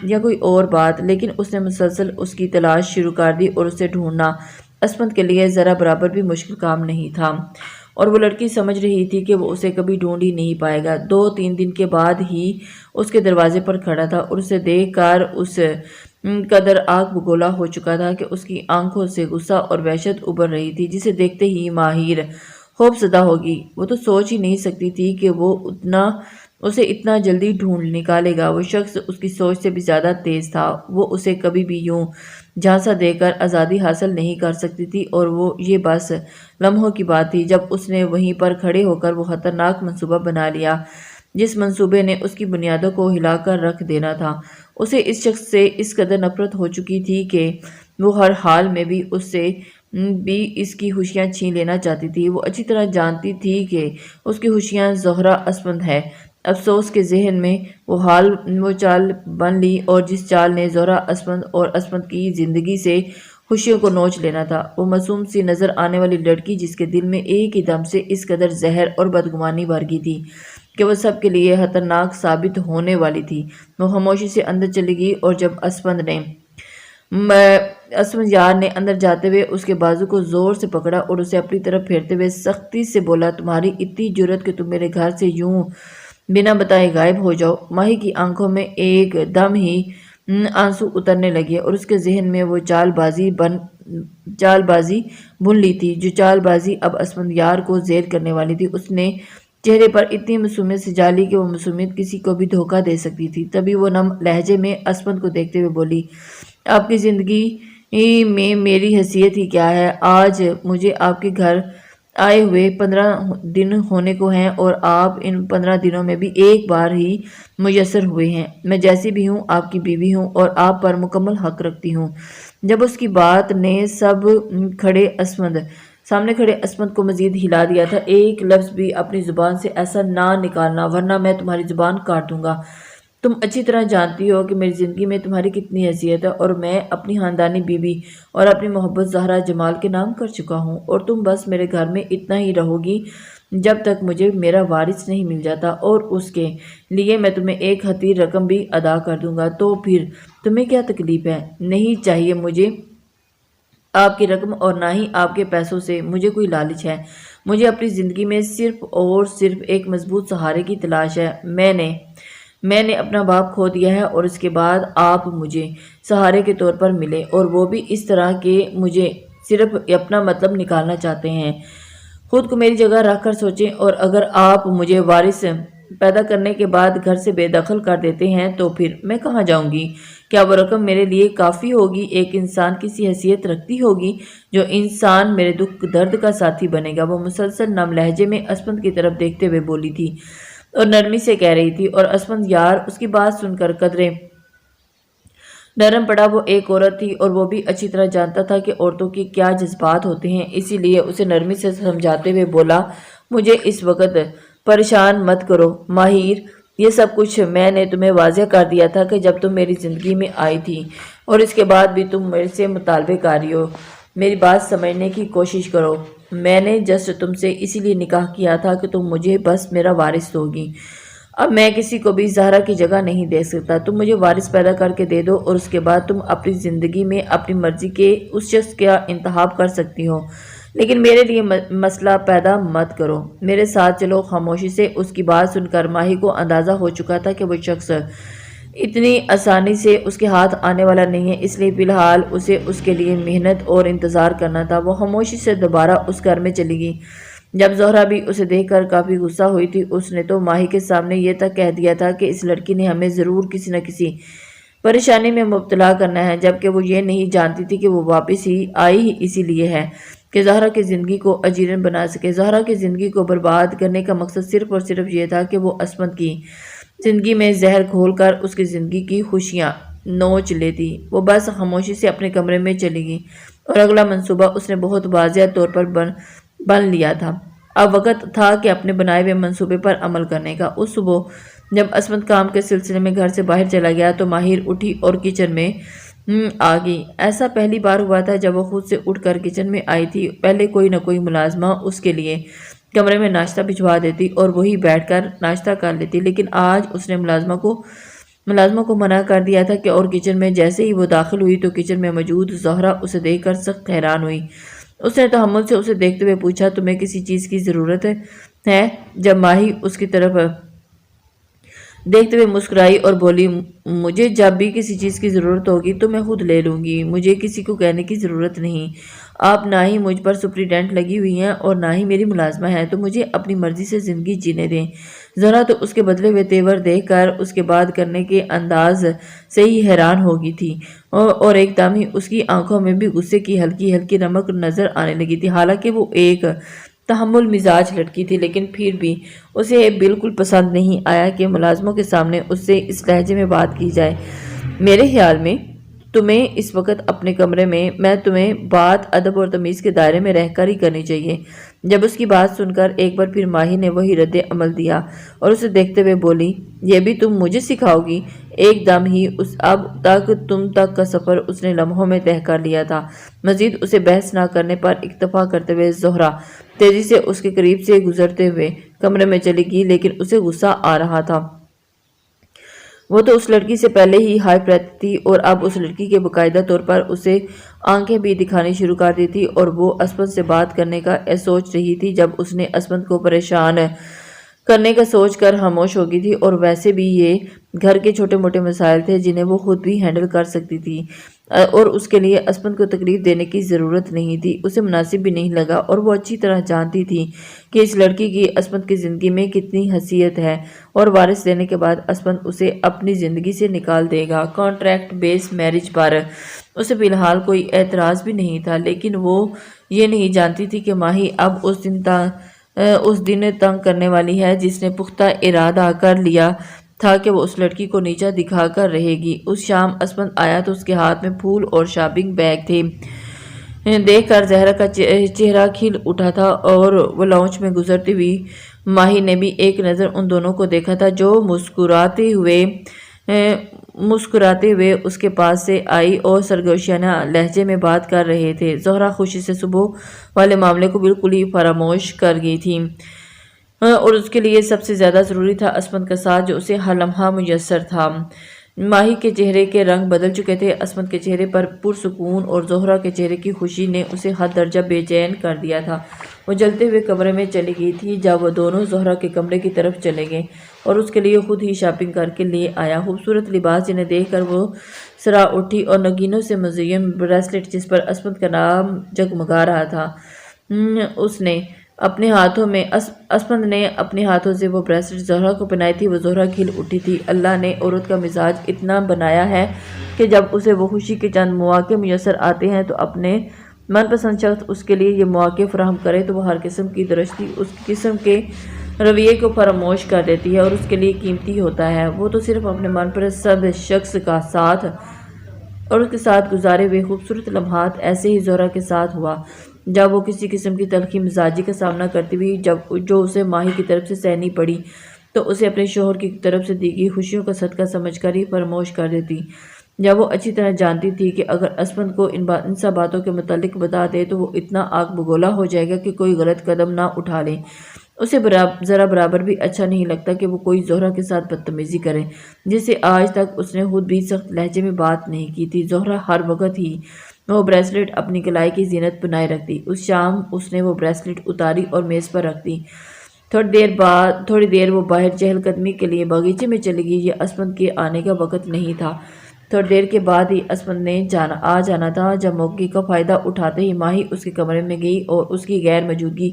یا کوئی اور بات، لیکن اس نے مسلسل اس کی تلاش شروع کر دی، اور اسے ڈھونڈنا اسپند کے لیے ذرا برابر بھی مشکل کام نہیں تھا، اور وہ لڑکی سمجھ رہی تھی کہ وہ اسے کبھی ڈھونڈ ہی نہیں پائے گا۔ 2-3 دن کے بعد ہی اس کے دروازے پر کھڑا تھا، اور اسے دیکھ کر اس قدر آگ بگولا ہو چکا تھا کہ اس کی آنکھوں سے غصہ اور وحشت ابھر رہی تھی، جسے دیکھتے ہی ماہر خوف زدہ ہوگی۔ وہ تو سوچ ہی نہیں سکتی تھی کہ وہ اسے اتنا جلدی ڈھونڈ نکالے گا۔ وہ شخص اس کی سوچ سے بھی زیادہ تیز تھا۔ وہ اسے کبھی بھی یوں جھانسا دے کر آزادی حاصل نہیں کر سکتی تھی، اور وہ یہ بس لمحوں کی بات تھی جب اس نے وہیں پر کھڑے ہو کر وہ خطرناک منصوبہ بنا لیا جس منصوبے نے اس کی بنیادوں کو ہلا کر رکھ دینا تھا۔ اسے اس شخص سے اس قدر نفرت ہو چکی تھی کہ وہ ہر حال میں بھی اس کی خوشیاں چھین لینا چاہتی تھی۔ وہ اچھی طرح جانتی تھی کہ اس کی خوشیاں زہرا اسپند ہے۔ افسوس کے ذہن میں وہ چال بن لی، اور جس چال نے زہرا اسپند اور اسپند کی زندگی سے خوشیوں کو نوچ لینا تھا۔ وہ معصوم سی نظر آنے والی لڑکی جس کے دل میں ایک ہی دم سے اس قدر زہر اور بدگمانی بھر گئی تھی کہ وہ سب کے لیے خطرناک ثابت ہونے والی تھی۔ وہ خاموشی سے اندر چلی گئی، اور جب اسپند یار نے اندر جاتے ہوئے اس کے بازو کو زور سے پکڑا اور اسے اپنی طرف پھیرتے ہوئے سختی سے بولا، تمہاری اتنی جرأت کہ تم میرے گھر سے یوں بنا بتائے غائب ہو جاؤ۔ ماہی کی آنکھوں میں ایک دم ہی آنسو اترنے لگے، اور اس کے ذہن میں وہ چال بازی بن لی تھی جو چال بازی اب اسپند یار کو زیر کرنے والی تھی۔ اس نے چہرے پر اتنی معصومیت سجا لی کہ وہ معصومیت کسی کو بھی دھوکہ دے سکتی تھی۔ تبھی وہ نم لہجے میں اسپند کو دیکھتے ہوئے بولی، آپ کی زندگی میں میری حیثیت ہی کیا ہے؟ آج مجھے آپ کے گھر آئے ہوئے 15 دن ہونے کو ہیں، اور آپ ان 15 دنوں میں بھی ایک بار ہی میسر ہوئے ہیں۔ میں جیسی بھی ہوں آپ کی بیوی ہوں، اور آپ پر مکمل حق رکھتی ہوں۔ جب اس کی بات نے سامنے کھڑے اسپند کو مزید ہلا دیا تھا، ایک لفظ بھی اپنی زبان سے ایسا نہ نکالنا ورنہ میں تمہاری زبان کاٹ دوں گا۔ تم اچھی طرح جانتی ہو کہ میری زندگی میں تمہاری کتنی حیثیت ہے، اور میں اپنی خاندانی بیوی اور اپنی محبت زہرا جمال کے نام کر چکا ہوں، اور تم بس میرے گھر میں اتنا ہی رہو گی جب تک مجھے میرا وارث نہیں مل جاتا، اور اس کے لیے میں تمہیں ایک حقیر رقم بھی ادا کر دوں گا۔ تو پھر تمہیں کیا تکلیف ہے؟ نہیں چاہیے مجھے آپ کی رقم، اور نہ ہی آپ کے پیسوں سے مجھے کوئی لالچ ہے۔ مجھے اپنی زندگی میں صرف اور صرف ایک مضبوط سہارے کی تلاش ہے۔ میں نے اپنا باپ کھو دیا ہے، اور اس کے بعد آپ مجھے سہارے کے طور پر ملے، اور وہ بھی اس طرح کہ مجھے صرف اپنا مطلب نکالنا چاہتے ہیں۔ خود کو میری جگہ رکھ کر سوچیں، اور اگر آپ مجھے وارث پیدا کرنے کے بعد گھر سے بے دخل کر دیتے ہیں تو پھر میں کہاں جاؤں گی؟ کیا وہ رقم میرے لیے کافی ہوگی؟ ایک انسان کی سی حیثیت رکھتی ہوگی جو انسان میرے دکھ درد کا ساتھی بنے گا۔ وہ مسلسل نم لہجے میں اسپند کی طرف دیکھتے ہوئے بولی تھی اور نرمی سے کہہ رہی تھی، اور اسپند یار اس کی بات سن کر قدرے نرم پڑا۔ وہ ایک عورت تھی، اور وہ بھی اچھی طرح جانتا تھا کہ عورتوں کے کیا جذبات ہوتے ہیں، اسی لیے اسے نرمی سے سمجھاتے ہوئے بولا، مجھے اس وقت پریشان مت کرو ماہر، یہ سب کچھ میں نے تمہیں واضح کر دیا تھا کہ جب تم میری زندگی میں آئی تھی، اور اس کے بعد بھی تم میرے سے مطالبے کر رہی ہو۔ میری بات سمجھنے کی کوشش کرو۔ میں نے جسٹ تم سے اسی لیے نکاح کیا تھا کہ تم مجھے بس میرا وارث ہوگی۔ اب میں کسی کو بھی زہرا کی جگہ نہیں دے سکتا۔ تم مجھے وارث پیدا کر کے دے دو، اور اس کے بعد تم اپنی زندگی میں اپنی مرضی کے اس شخص کا انتخاب کر سکتی ہو لیکن میرے لیے مسئلہ پیدا مت کرو، میرے ساتھ چلو۔ خاموشی سے اس کی بات سن کر ماہی کو اندازہ ہو چکا تھا کہ وہ شخص اتنی آسانی سے اس کے ہاتھ آنے والا نہیں ہے، اس لیے فی الحال اسے اس کے لیے محنت اور انتظار کرنا تھا۔ وہ خاموشی سے دوبارہ اس گھر میں چلی گئی۔ جب زہرا بھی اسے دیکھ کر کافی غصہ ہوئی تھی، اس نے تو ماہی کے سامنے یہ تک کہہ دیا تھا کہ اس لڑکی نے ہمیں ضرور کسی نہ کسی پریشانی میں مبتلا کرنا ہے، جبکہ وہ یہ نہیں جانتی تھی کہ وہ واپس ہی آئی ہی اسی لیے ہے کہ زہرا کی زندگی کو اجیرن بنا سکے۔ زہرا کی زندگی کو برباد کرنے کا مقصد صرف اور صرف یہ تھا کہ وہ عصمت کی زندگی میں زہر گھول کر اس کی زندگی کی خوشیاں نوچ لیتی۔ وہ بس خاموشی سے اپنے کمرے میں چلی گئی اور اگلا منصوبہ اس نے بہت واضح طور پر بن لیا تھا۔ اب وقت تھا کہ اپنے بنائے ہوئے منصوبے پر عمل کرنے کا۔ اس صبح جب عصمت کام کے سلسلے میں گھر سے باہر چلا گیا تو ماہر اٹھی اور کچن میں آ گئی۔ ایسا پہلی بار ہوا تھا جب وہ خود سے اٹھ کر کچن میں آئی تھی۔ پہلے کوئی نہ کوئی ملازمہ اس کے لیے کمرے میں ناشتہ بھجوا دیتی اور وہی بیٹھ کر ناشتہ کر لیتی، لیکن آج اس نے ملازمہ کو منع کر دیا تھا کہ اور کچن میں جیسے ہی وہ داخل ہوئی تو کچن میں موجود زہرا اسے دیکھ کر سخت حیران ہوئی۔ اس نے تحمل سے اسے دیکھتے ہوئے پوچھا، تمہیں کسی چیز کی ضرورت ہے؟ جب ماہی اس کی طرف دیکھتے ہوئے مسکرائی اور بولی، مجھے جب بھی کسی چیز کی ضرورت ہوگی تو میں خود لے لوں گی، مجھے کسی کو کہنے کی ضرورت نہیں۔ آپ نہ ہی مجھ پر سپریڈنٹ لگی ہوئی ہیں اور نہ ہی میری ملازمہ ہے، تو مجھے اپنی مرضی سے زندگی جینے دیں۔ زہرا تو اس کے بدلے ہوئے تیور دیکھ کر اس کے بات کرنے کے انداز سے ہی حیران ہو گئی تھی اور ایک دم ہی اس کی آنکھوں میں بھی غصے کی ہلکی ہلکی رمق نظر آنے لگی تھی۔ حالانکہ وہ ایک تحمل مزاج لڑکی تھی، لیکن پھر بھی اسے بالکل پسند نہیں آیا کہ ملازموں کے سامنے اس سے اس لہجے میں بات کی جائے۔ میرے خیال میں تمہیں اس وقت اپنے کمرے میں تمہیں بات ادب اور تمیز کے دائرے میں رہ کر ہی کرنی چاہیے۔ جب اس کی بات سن کر ایک بار پھر ماہی نے وہی رد عمل دیا اور اسے دیکھتے ہوئے بولی، یہ بھی تم مجھے سکھاؤ گی؟ ایک دم ہی اب تک تم تک کا سفر اس نے لمحوں میں طے کر لیا تھا۔ مزید اسے بحث نہ کرنے پر اکتفا کرتے ہوئے زہرا تیزی سے اس کے قریب سے گزرتے ہوئے کمرے میں چلی گئی، لیکن اسے غصہ آ رہا تھا۔ وہ تو اس لڑکی سے پہلے ہی ہائپ رہتی تھی اور اب اس لڑکی کے باقاعدہ طور پر اسے آنکھیں بھی دکھانی شروع کر دی تھی، اور وہ عصمت سے بات کرنے کا سوچ رہی تھی جب اس نے عصمت کو پریشان کرنے کا سوچ کر خاموش ہو گئی تھی۔ اور ویسے بھی یہ گھر کے چھوٹے موٹے مسائل تھے جنہیں وہ خود بھی ہینڈل کر سکتی تھی، اور اس کے لیے عصمت کو تکلیف دینے کی ضرورت نہیں تھی۔ اسے مناسب بھی نہیں لگا، اور وہ اچھی طرح جانتی تھی کہ اس لڑکی کی عصمت کی زندگی میں کتنی حیثیت ہے، اور وارث دینے کے بعد عصمت اسے اپنی زندگی سے نکال دے گا۔ کانٹریکٹ بیس میرج پر اسے فی الحال کوئی اعتراض بھی نہیں تھا، لیکن وہ یہ نہیں جانتی تھی کہ ماہی اب اس دن تنگ کرنے والی ہے جس نے پختہ ارادہ کر لیا تھا کہ وہ اس لڑکی کو نیچا دکھا کر رہے گی۔ اس شام عصمت آیا تو اس کے ہاتھ میں پھول اور شاپنگ بیگ تھے۔ دیکھ کر زہرا کا چہرہ کھل اٹھا تھا، اور وہ لاؤنج میں گزرتی ہوئی ماہی نے بھی ایک نظر ان دونوں کو دیکھا تھا جو مسکراتے ہوئے اس کے پاس سے آئی اور سرگوشیانہ لہجے میں بات کر رہے تھے۔ زہرا خوشی سے صبح والے معاملے کو بالکل ہی فراموش کر گئی تھی، اور اس کے لیے سب سے زیادہ ضروری تھا عصمت کا ساتھ جو اسے ہر لمحہ میسر تھا۔ ماہی کے چہرے کے رنگ بدل چکے تھے، عصمت کے چہرے پر پرسکون اور زہرا کے چہرے کی خوشی نے اسے حد درجہ بے چین کر دیا تھا۔ وہ جلتے ہوئے کمرے میں چلی گئی تھی جب وہ دونوں زہرا کے کمرے کی طرف چلے گئے اور اس کے لیے خود ہی شاپنگ کر کے لے آیا۔ خوبصورت لباس جنہیں دیکھ کر وہ سرا اٹھی، اور نگینوں سے مزین بریسلٹ جس پر عصمت کا نام جگمگا رہا تھا، عصمت نے اپنے ہاتھوں سے وہ بریسلٹ زہرا کو پہنائی تھی۔ وہ زہرا کھل اٹھی تھی۔ اللہ نے عورت کا مزاج اتنا بنایا ہے کہ جب اسے وہ خوشی کے چند مواقع میسر آتے ہیں تو اپنے من پسند شخص اس کے لیے یہ مواقع فراہم کرے تو وہ ہر قسم کی درستی اس قسم کے رویے کو فراموش کر دیتی ہے اور اس کے لیے قیمتی ہوتا ہے۔ وہ تو صرف اپنے من پسند شخص کا ساتھ اور اس کے ساتھ گزارے ہوئے خوبصورت لمحات ایسے ہی زہرا کے ساتھ ہوا جب وہ کسی قسم کی تلخی مزاجی کا سامنا کرتی ہوئی جو اسے ماہی کی طرف سے سہنی پڑی تو اسے اپنے شوہر کی طرف سے دی گئی خوشیوں کا صدقہ سمجھ کر ہی فراموش کر دیتی، جب وہ اچھی طرح جانتی تھی کہ اگر عصمت کو ان سب باتوں کے متعلق بتا دے تو وہ اتنا آگ بگولا ہو جائے گا کہ کوئی غلط قدم نہ اٹھا لے۔ اسے ذرا برابر بھی اچھا نہیں لگتا کہ وہ کوئی زہرا کے ساتھ بدتمیزی کرے جس سے آج تک اس نے خود بھی سخت لہجے میں بات نہیں کی تھی۔ زہرا ہر وقت ہی وہ بریسلٹ اپنی کلائی کی زینت بنائے رکھتی۔ اس شام اس نے وہ بریسلٹ اتاری اور میز پر رکھ دی۔ تھوڑی دیر وہ باہر چہل قدمی کے لیے باغیچے میں چلی گئی۔ یہ اسمند کے آنے کا وقت نہیں تھا۔ تھوڑی دیر کے بعد ہی اسمند نے آ جانا تھا۔ جب موقع کا فائدہ اٹھاتے ہی ماہی اس کے کمرے میں گئی اور اس کی غیر موجودگی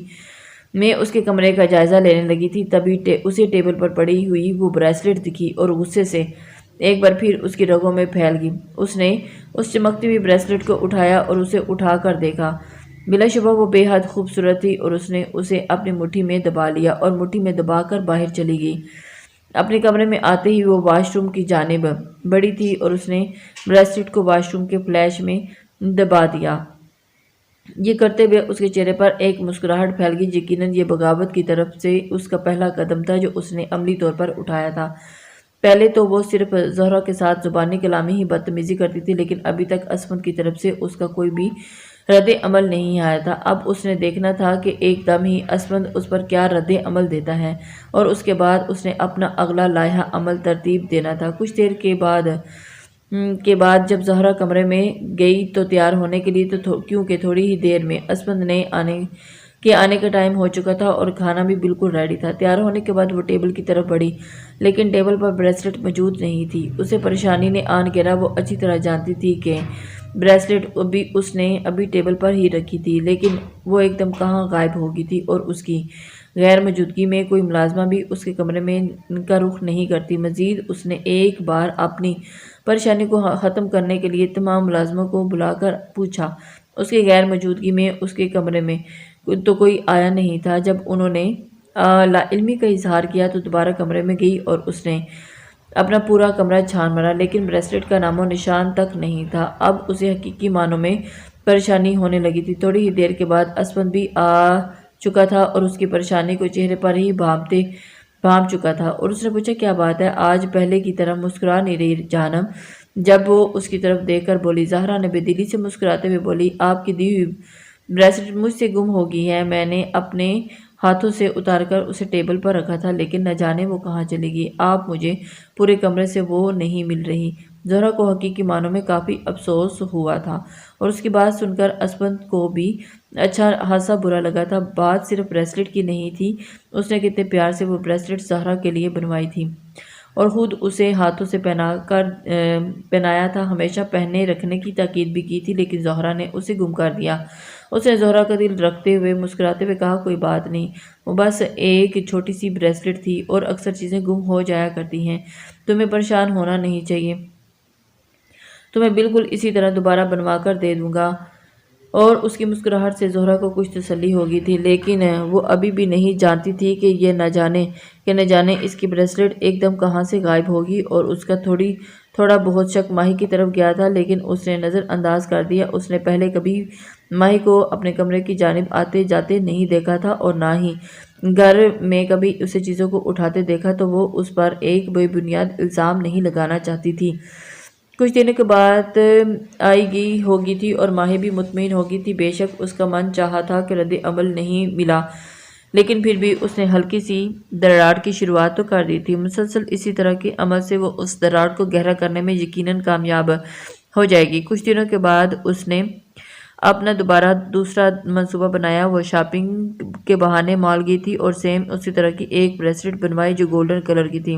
میں اس کے کمرے کا جائزہ لینے لگی تھی، تبھی اسے ٹیبل پر پڑی ہوئی وہ بریسلٹ دکھی اور غصے سے ایک بار پھر اس کی رگوں میں پھیل گئی۔ اس نے اس چمکتی ہوئی بریسلٹ کو اٹھایا اور اسے اٹھا کر دیکھا۔ بلا شبہ وہ بے حد خوبصورت تھی اور اس نے اسے اپنی مٹھی میں دبا لیا اور مٹھی میں دبا کر باہر چلی گئی۔ اپنے کمرے میں آتے ہی وہ واش روم کی جانب بڑھی تھی اور اس نے بریسلٹ کو واش روم کے فلیش میں دبا دیا۔ یہ کرتے ہوئے اس کے چہرے پر ایک مسکراہٹ پھیل گئی۔ یقیناً یہ بغاوت کی طرف سے اس کا پہلا قدم تھا جو اس نے عملی طور پر اٹھایا تھا۔ پہلے تو وہ صرف زہرا کے ساتھ زبانی کلامی ہی بدتمیزی کرتی تھی، لیکن ابھی تک اسمند کی طرف سے اس کا کوئی بھی رد عمل نہیں آیا تھا۔ اب اس نے دیکھنا تھا کہ ایک دم ہی اسمند اس پر کیا رد عمل دیتا ہے اور اس کے بعد اس نے اپنا اگلا لائحہ عمل ترتیب دینا تھا۔ کچھ دیر کے بعد جب زہرا کمرے میں گئی تو تیار ہونے کے لیے کیونکہ تھوڑی ہی دیر میں اسمند نے آنے کا ٹائم ہو چکا تھا اور کھانا بھی بالکل ریڈی تھا۔ تیار ہونے کے بعد وہ ٹیبل کی طرف بڑھی، لیکن ٹیبل پر بریسلٹ موجود نہیں تھی۔ اسے پریشانی نے آن گھیرا۔ وہ اچھی طرح جانتی تھی کہ بریسلٹ اس نے ابھی ٹیبل پر ہی رکھی تھی، لیکن وہ ایک دم کہاں غائب ہو گئی تھی اور اس کی غیر موجودگی میں کوئی ملازمہ بھی اس کے کمرے میں کا رخ نہیں کرتی۔ مزید اس نے ایک بار اپنی پریشانی کو ختم کرنے کے لیے تمام ملازموں کو بلا کر پوچھا۔ اس کی غیر موجودگی میں اس کے کمرے میں تو کوئی آیا نہیں تھا۔ جب انہوں نے لا علمی کا اظہار کیا تو دوبارہ کمرے میں گئی اور اس نے اپنا پورا کمرہ چھان مارا، لیکن بریسلٹ کا نام و نشان تک نہیں تھا۔ اب اسے حقیقی معنوں میں پریشانی ہونے لگی تھی۔ تھوڑی ہی دیر کے بعد اسمند بھی آ چکا تھا اور اس کی پریشانی کو چہرے پر ہی بھانپ چکا تھا، اور اس نے پوچھا کیا بات ہے؟ آج پہلے کی طرح مسکرا نہیں رہی جانم؟ جب وہ اس کی طرف دیکھ کر بولی، زہرا نے بے دلی سے مسکراتے ہوئے بولی، آپ کی دی ہوئی بریسلٹ مجھ سے گم ہو گئی ہے۔ میں نے اپنے ہاتھوں سے اتار کر اسے ٹیبل پر رکھا تھا، لیکن نہ جانے وہ کہاں چلی گئی۔ آپ مجھے پورے کمرے سے وہ نہیں مل رہی۔ زہرا کو حقیقی معنوں میں کافی افسوس ہوا تھا اور اس کی بات سن کر اسمند کو بھی اچھا خاصا برا لگا تھا۔ بات صرف بریسلٹ کی نہیں تھی، اس نے کتنے پیار سے وہ بریسلٹ زہرا کے لیے بنوائی تھی اور خود اسے ہاتھوں سے پہنایا تھا۔ ہمیشہ پہنے رکھنے کی تاکید بھی کی تھی، لیکن زہرا نے اسے گم کر دیا۔ اس نے زہرا کا دل رکھتے ہوئے مسکراتے ہوئے کہا، کوئی بات نہیں، وہ بس ایک چھوٹی سی بریسلٹ تھی اور اکثر چیزیں گم ہو جایا کرتی ہیں۔ تمہیں پریشان ہونا نہیں چاہیے، تمہیں بالکل اسی طرح دوبارہ بنوا کر دے دوں گا۔ اور اس کی مسکراہٹ سے زہرا کو کچھ تسلی ہو گئی تھی، لیکن وہ ابھی بھی نہیں جانتی تھی کہ نہ جانے اس کی بریسلٹ ایک دم کہاں سے غائب ہوگی، اور اس کا تھوڑا بہت شک ماہی کی طرف گیا تھا، لیکن اس نے نظر انداز کر دیا۔ اس نے پہلے کبھی ماہی کو اپنے کمرے کی جانب آتے جاتے نہیں دیکھا تھا اور نہ ہی گھر میں کبھی اسے چیزوں کو اٹھاتے دیکھا، تو وہ اس پر ایک بے بنیاد الزام نہیں لگانا چاہتی تھی۔ کچھ دنوں کے بعد آئی ہو گئی تھی اور ماہی بھی مطمئن ہو گئی تھی۔ بے شک اس کا من چاہا تھا کہ رد عمل نہیں ملا، لیکن پھر بھی اس نے ہلکی سی دراڑ کی شروعات تو کر دی تھی۔ مسلسل اسی طرح کے عمل سے وہ اس دراڑ کو گہرا کرنے میں یقیناً کامیاب ہو جائے گی۔ کچھ دنوں کے بعد اس نے اپنا دوسرا منصوبہ بنایا۔ وہ شاپنگ کے بہانے مال گئی تھی اور سیم اسی طرح کی ایک بریسلٹ بنوائی جو گولڈن کلر کی تھی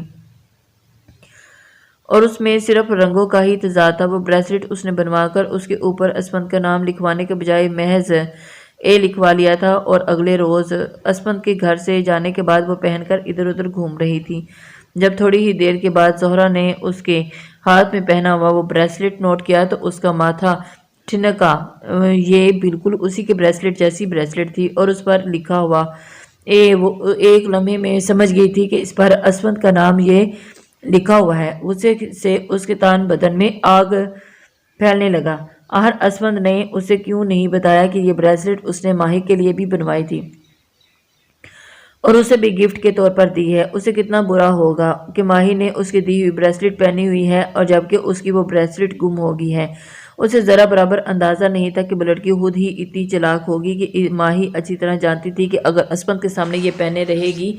اور اس میں صرف رنگوں کا ہی تضاد تھا۔ وہ بریسلٹ اس نے بنوا کر اس کے اوپر اسمند کا نام لکھوانے کے بجائے محض اے لکھوا لیا تھا، اور اگلے روز اسمند کے گھر سے جانے کے بعد وہ پہن کر ادھر ادھر گھوم رہی تھی۔ جب تھوڑی ہی دیر کے بعد زہرا نے اس کے ہاتھ میں پہنا ہوا وہ بریسلٹ نوٹ کیا تو اس کا ماتھا ٹھنکا۔ یہ بالکل اسی کے بریسلٹ جیسی بریسلٹ تھی اور اس پر لکھا ہوا اے۔ وہ ایک لمحے میں سمجھ گئی تھی کہ اس پر اسمند کا نام یہ لکھا ہوا ہے۔ اسے سے اس کے تان بدن میں آگ پھیلنے لگا۔ آخر اسمند نے اسے کیوں نہیں بتایا کہ یہ بریسلٹ اس نے ماہی کے لیے بھی بنوائی تھی اور اسے بھی گفٹ کے طور پر دی ہے؟ اسے کتنا برا ہوگا کہ ماہی نے اس کی دی ہوئی بریسلٹ پہنی ہوئی ہے اور جبکہ اس کی وہ بریسلٹ گم ہو گئی ہے۔ اسے ذرا برابر اندازہ نہیں تھا کہ وہ لڑکی خود ہی اتنی چلاک ہوگی کہ ماہی اچھی طرح جانتی تھی کہ اگر اسمند کے سامنے یہ پہنے رہے گی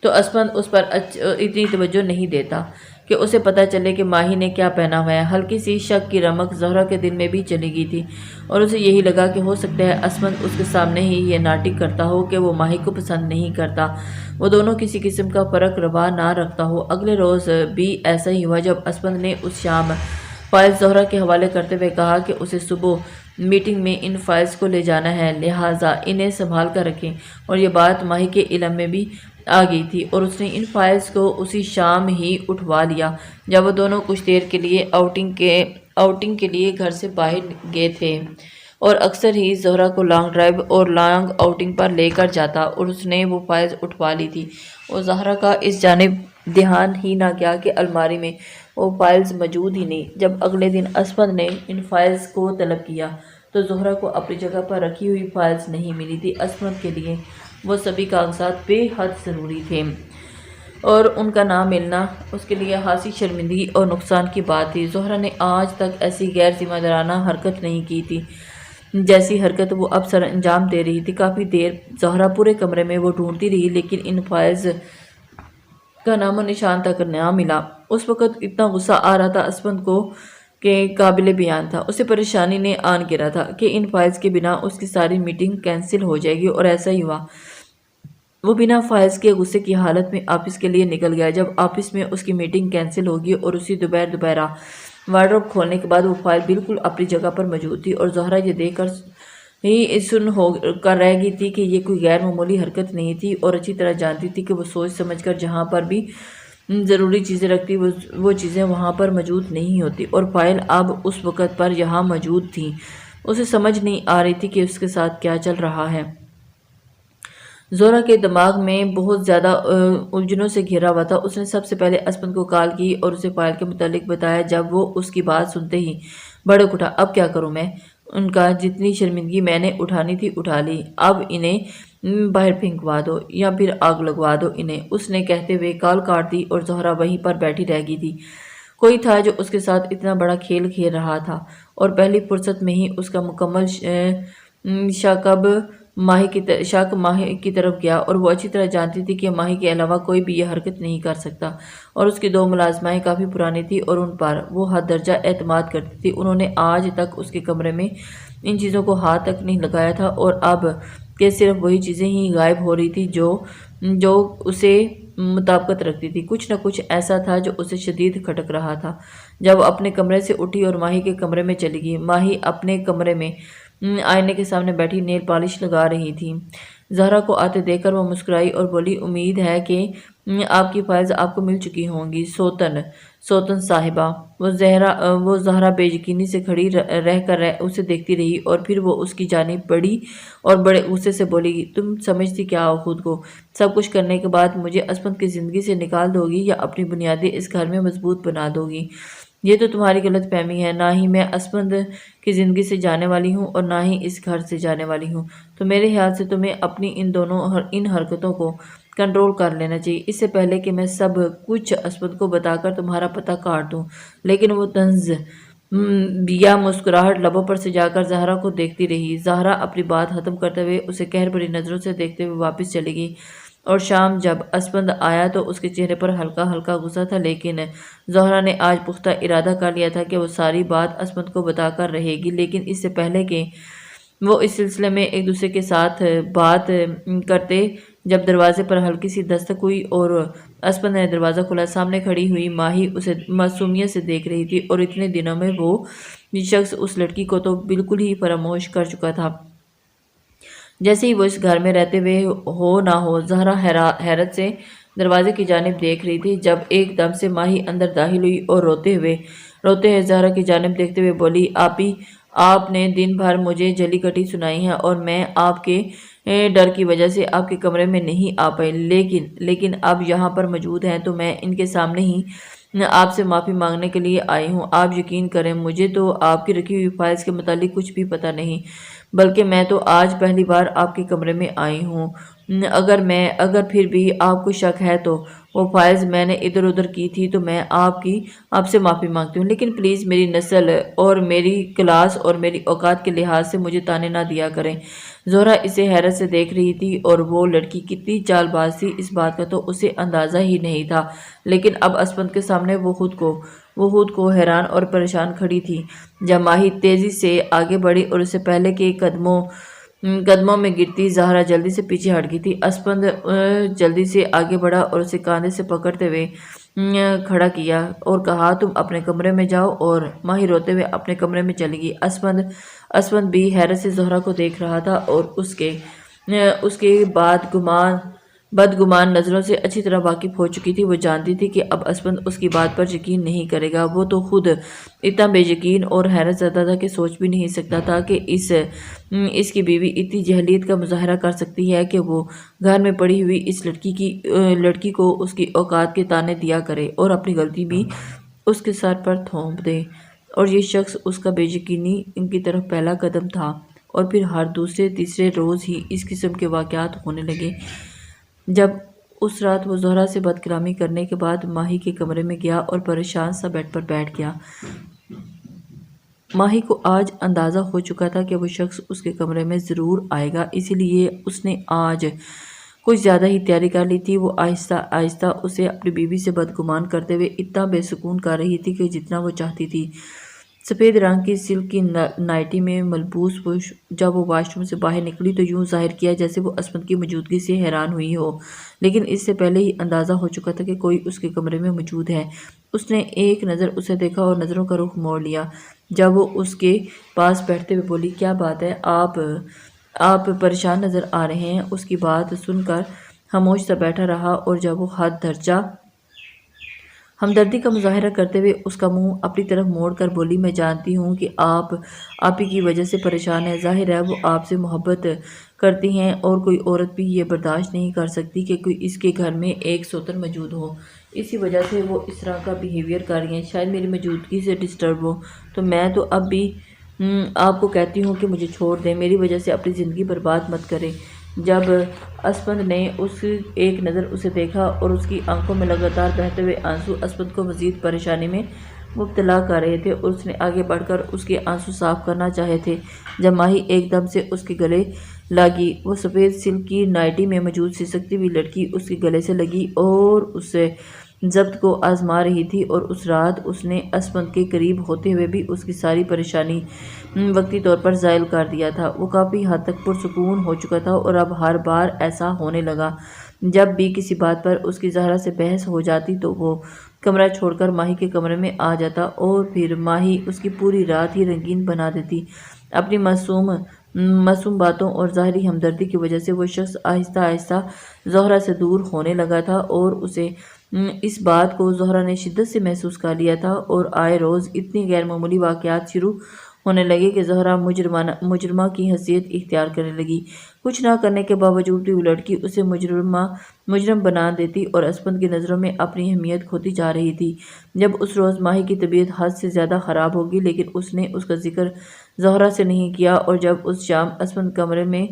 تو اسمند اس پر اتنی توجہ نہیں دیتا۔ کہ اسے پتہ چلے کہ ماہی نے کیا پہنا ہوا ہے۔ ہلکی سی شک کی رمق زہرا کے دل میں بھی چلی گئی تھی اور اسے یہی لگا کہ ہو سکتا ہے عصمت اس کے سامنے ہی یہ ناٹک کرتا ہو کہ وہ ماہی کو پسند نہیں کرتا، وہ دونوں کسی قسم کا فرق روا نہ رکھتا ہو۔ اگلے روز بھی ایسا ہی ہوا جب عصمت نے اس شام فائلز زہرا کے حوالے کرتے ہوئے کہا کہ اسے صبح میٹنگ میں ان فائلز کو لے جانا ہے، لہٰذا انہیں سنبھال کر رکھیں، اور یہ بات ماہی کے علم میں بھی آ گئی تھی اور اس نے ان فائلز کو اسی شام ہی اٹھوا لیا جب وہ دونوں کچھ دیر کے لیے آؤٹنگ کے لیے گھر سے باہر گئے تھے، اور اکثر ہی زہرا کو لانگ ڈرائیو اور لانگ آؤٹنگ پر لے کر جاتا اور اس نے وہ فائلز اٹھوا لی تھی، اور زہرا کا اس جانب دھیان ہی نہ کیا کہ الماری میں وہ فائلز موجود ہی نہیں۔ جب اگلے دن عصمت نے ان فائلز کو طلب کیا تو زہرا کو اپنی جگہ پر رکھی ہوئی فائلز نہیں ملی تھی۔ عصمت کے لیے وہ سبھی کاغذات بے حد ضروری تھے اور ان کا نہ ملنا اس کے لیے خاصی شرمندگی اور نقصان کی بات تھی۔ زہرا نے آج تک ایسی غیر ذمہ دارانہ حرکت نہیں کی تھی جیسی حرکت وہ اب سر انجام دے رہی تھی۔ کافی دیر زہرا پورے کمرے میں وہ ڈھونڈتی رہی لیکن ان فائلز کا نام و نشان تک نہ ملا۔ اس وقت اتنا غصہ آ رہا تھا عصمت کو کہ قابل بیان تھا۔ اسے پریشانی نے آن گرا تھا کہ ان فائلز کے بنا اس کی ساری میٹنگ کینسل ہو جائے گی، اور ایسا ہی ہوا۔ وہ بنا فائلز کے غصے کی حالت میں آفس کے لیے نکل گیا۔ جب آفس میں اس کی میٹنگ کینسل ہوگی اور اسی دوپہرہ وارڈروب کھولنے کے بعد وہ فائل بالکل اپنی جگہ پر موجود تھی، اور زہرا یہ دیکھ کر ہی سن ہو کر رہ گئی تھی کہ یہ کوئی غیر معمولی حرکت نہیں تھی، اور اچھی طرح جانتی تھی کہ وہ سوچ سمجھ کر جہاں پر بھی ضروری چیزیں رکھتی وہ چیزیں وہاں پر موجود نہیں ہوتی، اور فائل اب اس وقت پر یہاں موجود تھیں۔ اسے سمجھ نہیں آ رہی تھی کہ اس کے ساتھ کیا چل رہا ہے۔ زہرا کے دماغ میں بہت زیادہ الجھنوں سے گھرا ہوا تھا۔ اس نے سب سے پہلے عصمت کو کال کی اور اسے فائل کے متعلق بتایا۔ جب وہ اس کی بات سنتے ہی بھڑک اٹھا، اب کیا کروں میں؟ ان کا جتنی شرمندگی میں نے اٹھانی تھی اٹھا لی، اب انہیں باہر پھینکوا دو یا پھر آگ لگوا دو انہیں، اس نے کہتے ہوئے کال کاٹ دی، اور زہرا وہیں پر بیٹھی رہ گئی تھی۔ کوئی تھا جو اس کے ساتھ اتنا بڑا کھیل کھیل رہا تھا، اور پہلی فرصت میں ہی اس کا مکمل شک ماہی کی طرف گیا، اور وہ اچھی طرح جانتی تھی کہ ماہی کے علاوہ کوئی بھی یہ حرکت نہیں کر سکتا، اور اس کی دو ملازمائیں کافی پرانی تھی اور ان پر وہ حد درجہ اعتماد کرتی تھی۔ انہوں نے آج تک اس کے کمرے میں ان چیزوں کو ہاتھ تک نہیں لگایا تھا، اور اب کہ صرف وہی چیزیں ہی غائب ہو رہی تھی جو اسے مطابقت رکھتی تھی۔ کچھ نہ کچھ ایسا تھا جو اسے شدید کھٹک رہا تھا۔ جب وہ اپنے کمرے سے اٹھی اور ماہی کے کمرے میں چلی گئی، ماہی اپنے کمرے میں آئینے کے سامنے بیٹھی نیل پالش لگا رہی تھی۔ زہرا کو آتے دیکھ کر وہ مسکرائی اور بولی، امید ہے کہ آپ کی فائلز آپ کو مل چکی ہوں گی سوتن صاحبہ۔ وہ زہرا بے یقینی سے کھڑی رہ کر اسے دیکھتی رہی، اور پھر وہ اس کی جانب بڑھی اور بڑے غصے سے بولی، تم سمجھتی کیا ہو خود کو؟ سب کچھ کرنے کے بعد مجھے عصمت کی زندگی سے نکال دو گی یا اپنی بنیادیں اس گھر میں مضبوط بنا دو گی؟ یہ تو تمہاری غلط فہمی ہے۔ نہ ہی میں عصمت کی زندگی سے جانے والی ہوں اور نہ ہی اس گھر سے جانے والی ہوں، تو میرے خیال سے تمہیں اپنی ان حرکتوں کو کنٹرول کر لینا چاہیے، اس سے پہلے کہ میں سب کچھ عصمت کو بتا کر تمہارا پتہ کاٹ دوں۔ لیکن وہ طنز یا مسکراہٹ لبوں پر سے جا کر زہرا کو دیکھتی رہی۔ زہرا اپنی بات ختم کرتے ہوئے اسے قہر بھری نظروں سے دیکھتے ہوئے واپس چلی گئی، اور شام جب عصمت آیا تو اس کے چہرے پر ہلکا ہلکا غصہ تھا، لیکن زہرا نے آج پختہ ارادہ کر لیا تھا کہ وہ ساری بات عصمت کو بتا کر رہے گی۔ لیکن اس سے پہلے کہ وہ اس سلسلے میں ایک دوسرے کے ساتھ بات کرتے، جب دروازے پر ہلکی سی دستک ہوئی اور عصمت نے دروازہ کھولا، سامنے کھڑی ہوئی ماہی اسے معصومیت سے دیکھ رہی تھی، اور اتنے دنوں میں وہ شخص اس لڑکی کو تو بالکل ہی فراموش کر چکا تھا جیسے ہی وہ اس گھر میں رہتے ہوئے ہو نہ ہو۔ زہرا حیرت سے دروازے کی جانب دیکھ رہی تھی جب ایک دم سے ماہی اندر داخل ہوئی اور روتے ہوئے زہرا کی جانب دیکھتے ہوئے بولی، آپ نے دن بھر مجھے جلی کٹی سنائی ہے اور میں آپ کے ڈر کی وجہ سے آپ کے کمرے میں نہیں آ پائی، لیکن اب یہاں پر موجود ہیں تو میں ان کے سامنے ہی آپ سے معافی مانگنے کے لیے آئی ہوں۔ آپ یقین کریں مجھے تو آپ کی رکھی ہوئی فائلز کے متعلق کچھ بھی پتہ نہیں، بلکہ میں تو آج پہلی بار آپ کے کمرے میں آئی ہوں، اگر پھر بھی آپ کو شک ہے تو وہ فائز میں نے ادھر ادھر کی تھی تو میں آپ سے معافی مانگتی ہوں، لیکن پلیز میری نسل اور میری کلاس اور میری اوقات کے لحاظ سے مجھے طعنے نہ دیا کریں۔ زہرا اسے حیرت سے دیکھ رہی تھی، اور وہ لڑکی کتنی چال باز تھی اس بات کا تو اسے اندازہ ہی نہیں تھا، لیکن اب اسپند کے سامنے وہ خود کو حیران اور پریشان کھڑی تھی۔ جب ماہی تیزی سے آگے بڑھی اور اسے پہلے کے قدموں میں گرتی زہرا جلدی سے پیچھے ہٹ گئی تھی۔ اسپند جلدی سے آگے بڑھا اور اسے کاندھے سے پکڑتے ہوئے کھڑا کیا اور کہا، تم اپنے کمرے میں جاؤ، اور ماہی روتے ہوئے اپنے کمرے میں چلی گئی۔ اسپند بھی حیرت سے زہرا کو دیکھ رہا تھا، اور اس کے بدگمان نظروں سے اچھی طرح واقف ہو چکی تھی۔ وہ جانتی تھی کہ اب اسپند اس کی بات پر یقین نہیں کرے گا۔ وہ تو خود اتنا بے یقین اور حیرت زدہ تھا کہ سوچ بھی نہیں سکتا تھا کہ اس کی بیوی اتنی جاہلیت کا مظاہرہ کر سکتی ہے کہ وہ گھر میں پڑی ہوئی اس لڑکی کو اس کی اوقات کے طعنے دیا کرے اور اپنی غلطی بھی اس کے سر پر تھوپ دے۔ اور یہ شخص اس کا بے یقینی ان کی طرف پہلا قدم تھا، اور پھر ہر دوسرے تیسرے روز ہی اس قسم کے واقعات ہونے لگے۔ جب اس رات وہ زہرا سے بد کلامی کرنے کے بعد ماہی کے کمرے میں گیا اور پریشان سا بیڈ پر بیٹھ گیا، ماہی کو آج اندازہ ہو چکا تھا کہ وہ شخص اس کے کمرے میں ضرور آئے گا، اسی لیے اس نے آج کچھ زیادہ ہی تیاری کر لی تھی۔ وہ آہستہ آہستہ اسے اپنی بیوی سے بدگمان کرتے ہوئے اتنا بے سکون کر رہی تھی کہ جتنا وہ چاہتی تھی۔ سفید رنگ کی سلک کی نائٹی میں ملبوس وہ جب وہ واش روم سے باہر نکلی تو یوں ظاہر کیا جیسے وہ اسپند کی موجودگی سے حیران ہوئی ہو، لیکن اس سے پہلے ہی اندازہ ہو چکا تھا کہ کوئی اس کے کمرے میں موجود ہے۔ اس نے ایک نظر اسے دیکھا اور نظروں کا رخ موڑ لیا۔ جب وہ اس کے پاس بیٹھتے ہوئے بولی، کیا بات ہے، آپ پریشان نظر آ رہے ہیں۔ اس کی بات سن کر خاموش سا بیٹھا رہا، اور جب وہ حد درجہ ہمدردی کا مظاہرہ کرتے ہوئے اس کا منہ اپنی طرف موڑ کر بولی، میں جانتی ہوں کہ آپ ہی کی وجہ سے پریشان ہے۔ ظاہر ہے وہ آپ سے محبت کرتی ہیں، اور کوئی عورت بھی یہ برداشت نہیں کر سکتی کہ کوئی اس کے گھر میں ایک سوتن موجود ہو، اسی وجہ سے وہ اس طرح کا بیہیویئر کر رہی ہیں۔ شاید میری موجودگی سے ڈسٹرب ہو، تو میں تو اب بھی آپ کو کہتی ہوں کہ مجھے چھوڑ دیں، میری وجہ سے اپنی زندگی برباد مت کریں۔ جب اسپند نے ایک نظر اسے دیکھا اور اس کی آنکھوں میں لگاتار بہتے ہوئے آنسو اسپند کو مزید پریشانی میں مبتلا کر رہے تھے، اور اس نے آگے بڑھ کر اس کے آنسو صاف کرنا چاہے تھے، جب ماہی ایک دم سے اس کے گلے لگی۔ وہ سفید سلک کی نائٹی میں موجود سسکتی ہوئی لڑکی اس کے گلے سے لگی اور اسے ضبط کو آزما رہی تھی، اور اس رات اس نے اسپند کے قریب ہوتے ہوئے بھی اس کی ساری پریشانی وقتی طور پر زائل کر دیا تھا۔ وہ کافی حد تک پرسکون ہو چکا تھا، اور اب ہر بار ایسا ہونے لگا جب بھی کسی بات پر اس کی زہرا سے بحث ہو جاتی تو وہ کمرہ چھوڑ کر ماہی کے کمرے میں آ جاتا، اور پھر ماہی اس کی پوری رات ہی رنگین بنا دیتی۔ اپنی معصوم باتوں اور ظاہری ہمدردی کی وجہ سے وہ شخص آہستہ آہستہ زہرا سے دور ہونے لگا تھا، اور اس بات کو زہرا نے شدت سے محسوس کر لیا تھا، اور آئے روز اتنی غیر معمولی واقعات شروع ہونے لگے کہ زہرا مجرمہ کی حیثیت اختیار کرنے لگی۔ کچھ نہ کرنے کے باوجود بھی وہ لڑکی اسے مجرم بنا دیتی اور اسپند کی نظروں میں اپنی اہمیت کھوتی جا رہی تھی۔ جب اس روز ماہی کی طبیعت حد سے زیادہ خراب ہوگی، لیکن اس نے اس کا ذکر زہرا سے نہیں کیا، اور جب اس شام اسپند کمرے میں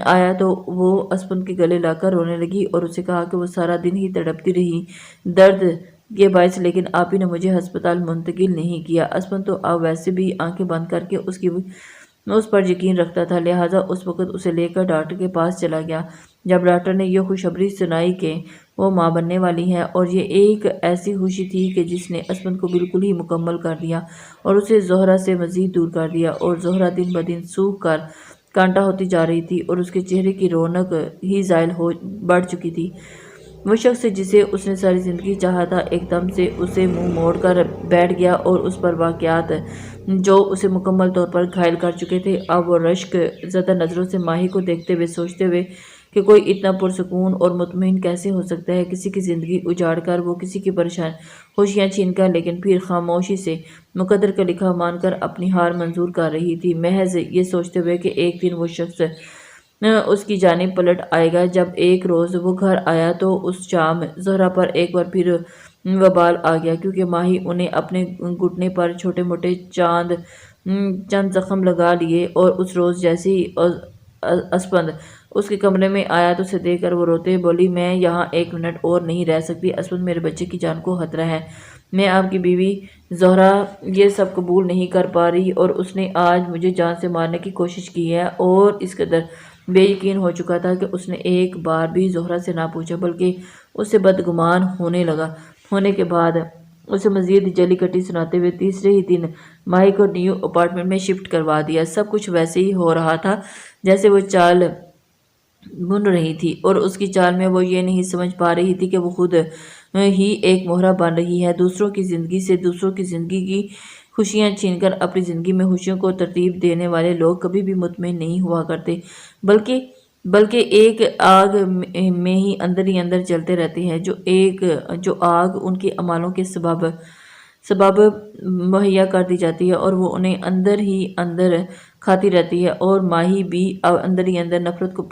آیا تو وہ اسپند کے گلے لا کر رونے لگی اور اسے کہا کہ وہ سارا دن ہی تڑپتی رہی درد کے باعث، لیکن آپ ہی نے مجھے ہسپتال منتقل نہیں کیا۔ اسپند تو اب ویسے بھی آنکھیں بند کر کے اس پر یقین رکھتا تھا، لہٰذا اس وقت اسے لے کر ڈاکٹر کے پاس چلا گیا۔ جب ڈاکٹر نے یہ خوشخبری سنائی کہ وہ ماں بننے والی ہے، اور یہ ایک ایسی خوشی تھی کہ جس نے اسپند کو بالکل ہی مکمل کر دیا اور اسے زہرا سے مزید دور کر دیا، اور زہرا دن بدن سوکھ کر کانٹا ہوتی جا رہی تھی، اور اس کے چہرے کی رونق ہی زائل بڑھ چکی تھی۔ وہ شخص جسے اس نے ساری زندگی چاہا تھا ایک دم سے اسے منہ موڑ کر بیٹھ گیا، اور اس پر واقعات جو اسے مکمل طور پر گھائل کر چکے تھے اب وہ رشک زدہ نظروں سے ماہی کو دیکھتے ہوئے سوچتے ہوئے کہ کوئی اتنا پرسکون اور مطمئن کیسے ہو سکتا ہے، کسی کی زندگی اجاڑ کر، وہ کسی کی خوشیاں چھین کر، لیکن پھر خاموشی سے مقدر کا لکھا مان کر اپنی ہار منظور کر رہی تھی، محض یہ سوچتے ہوئے کہ ایک دن وہ شخص اس کی جانب پلٹ آئے گا۔ جب ایک روز وہ گھر آیا تو اس شام زہرا پر ایک بار پھر وبال آ گیا، کیونکہ ماہی انہیں اپنے گھٹنے پر چھوٹے موٹے چند زخم لگا لیے، اور اس روز جیسے ہی اسپند اس کے کمرے میں آیا تو اسے دیکھ کر وہ روتے بولی میں یہاں 1 منٹ اور نہیں رہ سکتی، عصمت میرے بچے کی جان کو خطرہ ہے، میں آپ کی بیوی زہرا یہ سب قبول نہیں کر پا رہی اور اس نے آج مجھے جان سے مارنے کی کوشش کی ہے۔ اور اس قدر بے یقین ہو چکا تھا کہ اس نے ایک بار بھی زہرا سے نہ پوچھا بلکہ اس سے بدگمان ہونے کے بعد اسے مزید جلی کٹی سناتے ہوئے تیسرے ہی دن ماہی کو نیو اپارٹمنٹ میں شفٹ کروا دیا۔ سب کچھ ویسے ہی ہو رہا تھا جیسے وہ چال بن رہی تھی اور اس کی چال میں وہ یہ نہیں سمجھ پا رہی تھی کہ وہ خود ہی ایک مہرہ بن رہی ہے۔ دوسروں کی زندگی سے دوسروں کی زندگی کی خوشیاں چھین کر اپنی زندگی میں خوشیوں کو ترتیب دینے والے لوگ کبھی بھی مطمئن نہیں ہوا کرتے، بلکہ ایک آگ میں ہی اندر جلتے رہتے ہیں، جو آگ ان کے اعمالوں کے سبب مہیا کر دی جاتی ہے اور وہ انہیں اندر ہی اندر کھاتی رہتی ہے۔ اور ماہی بھی اندر ہی اندر نفرت کو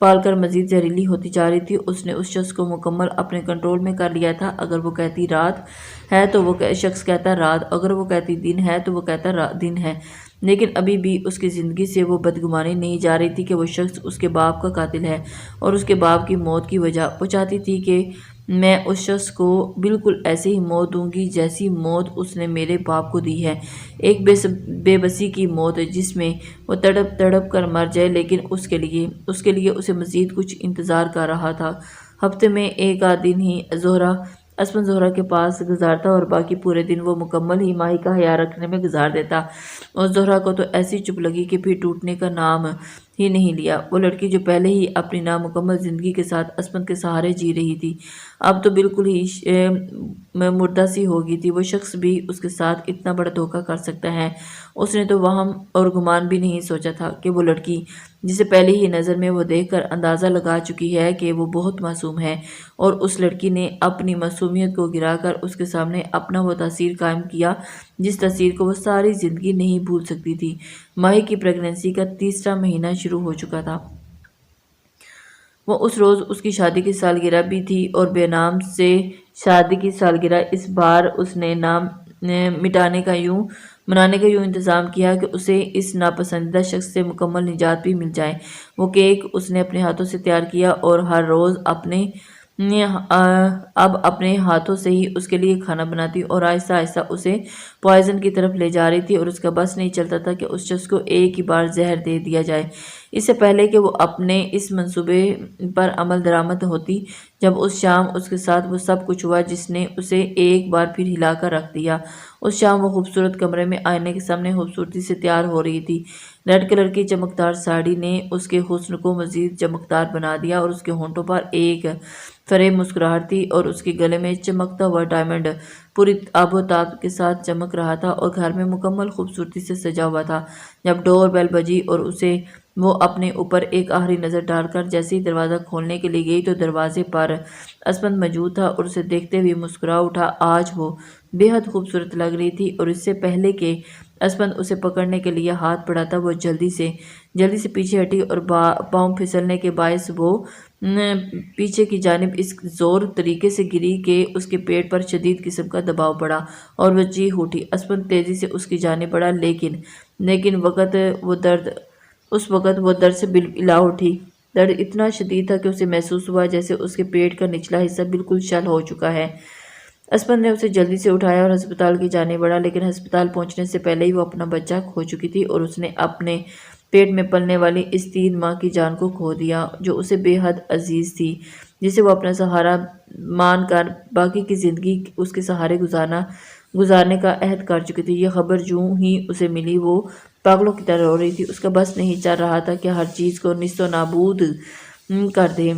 پال کر مزید زہریلی ہوتی جا رہی تھی۔ اس نے اس شخص کو مکمل اپنے کنٹرول میں کر لیا تھا۔ اگر وہ کہتی رات ہے تو وہ شخص کہتا رات، اگر وہ کہتی دن ہے تو وہ کہتا دن ہے، لیکن ابھی بھی اس کی زندگی سے وہ بدگمانی نہیں جا رہی تھی کہ وہ شخص اس کے باپ کا قاتل ہے اور اس کے باپ کی موت کی وجہ۔ وہ چاہتی تھی کہ میں اس شخص کو بالکل ایسے ہی موت دوں گی جیسی موت اس نے میرے باپ کو دی ہے، ایک بے بسی کی موت جس میں وہ تڑپ تڑپ کر مر جائے، لیکن اس کے لیے اسے مزید کچھ انتظار کر رہا تھا۔ ہفتے میں 1 آدھ دن ہی عصمت زہرا کے پاس گزارتا اور باقی پورے دن وہ مکمل ہی ماہی کا خیال رکھنے میں گزار دیتا، اور زہرا کو تو ایسی چپ لگی کہ پھر ٹوٹنے کا نام ہی نہیں لیا۔ وہ لڑکی جو پہلے ہی اپنی نامکمل زندگی کے ساتھ عصمت کے سہارے جی رہی تھی، اب تو بالکل ہی مردہ سی ہو گئی تھی۔ وہ شخص بھی اس کے ساتھ اتنا بڑا دھوکہ کر سکتا ہے، اس نے تو وہم اور گمان بھی نہیں سوچا تھا کہ وہ لڑکی جسے پہلی ہی نظر میں وہ دیکھ کر اندازہ لگا چکی ہے کہ وہ بہت معصوم ہے، اور اس لڑکی نے اپنی معصومیت کو گرا کر اس کے سامنے اپنا وہ تاثیر قائم کیا جس تاثیر کو وہ ساری زندگی نہیں بھول سکتی تھی۔ ماہی کی پریگننسی کا 3واں مہینہ شروع ہو چکا تھا۔ وہ اس روز اس کی شادی کی سالگرہ بھی تھی اور بے نام سے شادی کی سالگرہ اس بار اس نے نام منانے کا یوں انتظام کیا کہ اسے اس ناپسندیدہ شخص سے مکمل نجات بھی مل جائے۔ وہ کیک اس نے اپنے ہاتھوں سے تیار کیا اور ہر روز اب اپنے ہاتھوں سے ہی اس کے لیے کھانا بناتی اور آہستہ آہستہ اسے پوائزن کی طرف لے جا رہی تھی، اور اس کا بس نہیں چلتا تھا کہ اس شخص کو ایک ہی بار زہر دے دیا جائے اس سے پہلے کہ وہ اپنے اس منصوبے پر عمل درآمد ہوتی۔ جب اس شام اس کے ساتھ وہ سب کچھ ہوا جس نے اسے ایک بار پھر ہلا کر رکھ دیا۔ اس شام وہ خوبصورت کمرے میں آئینے کے سامنے خوبصورتی سے تیار ہو رہی تھی۔ ریڈ کلر کی چمکدار ساڑی نے اس کے حسن کو مزید چمکدار بنا دیا، اور اس کے ہونٹوں پر ایک فریب مسکراہٹ تھی اور اس کے گلے میں چمکتا ہوا ڈائمنڈ پوری آب و تاب کے ساتھ چمک رہا تھا اور گھر میں مکمل خوبصورتی سے سجا ہوا تھا۔ جب ڈور بیل بجی اور وہ اپنے اوپر ایک آخری نظر ڈال کر جیسے ہی دروازہ کھولنے کے لیے گئی تو دروازے پر عصمت موجود تھا اور اسے دیکھتے ہوئے مسکرا اٹھا۔ آج وہ بے حد خوبصورت لگ رہی تھی، اور اس سے پہلے کہ عصمت اسے پکڑنے کے لیے ہاتھ بڑھاتا وہ جلدی سے پیچھے ہٹی اور پاؤں پھسلنے کے باعث وہ پیچھے کی جانب اس زور طریقے سے گری کہ اس کے پیٹ پر شدید قسم کا دباؤ پڑا اور وہ چیخ اٹھی۔ عصمت تیزی سے اس کی جانب بڑھا، لیکن اس وقت وہ درد سے ہلا اٹھی۔ درد اتنا شدید تھا کہ اسے محسوس ہوا جیسے اس کے پیٹ کا نچلا حصہ بالکل شل ہو چکا ہے۔ عصمت نے اسے جلدی سے اٹھایا اور ہسپتال کی جانب بڑھا، لیکن ہسپتال پہنچنے سے پہلے ہی وہ اپنا بچہ کھو چکی تھی اور اس نے اپنے پیٹ میں پلنے والی اس 3 ماہ کی جان کو کھو دیا جو اسے بے حد عزیز تھی، جسے وہ اپنا سہارا مان کر باقی کی زندگی اس کے سہارے گزارنے کا عہد کر چکی تھی۔ یہ خبر جوں ہی اسے ملی وہ پاگلوں کی طرح رو رہی تھی۔ اس کا بس نہیں چل رہا تھا کہ ہر چیز کو نیست و نابود کر دے۔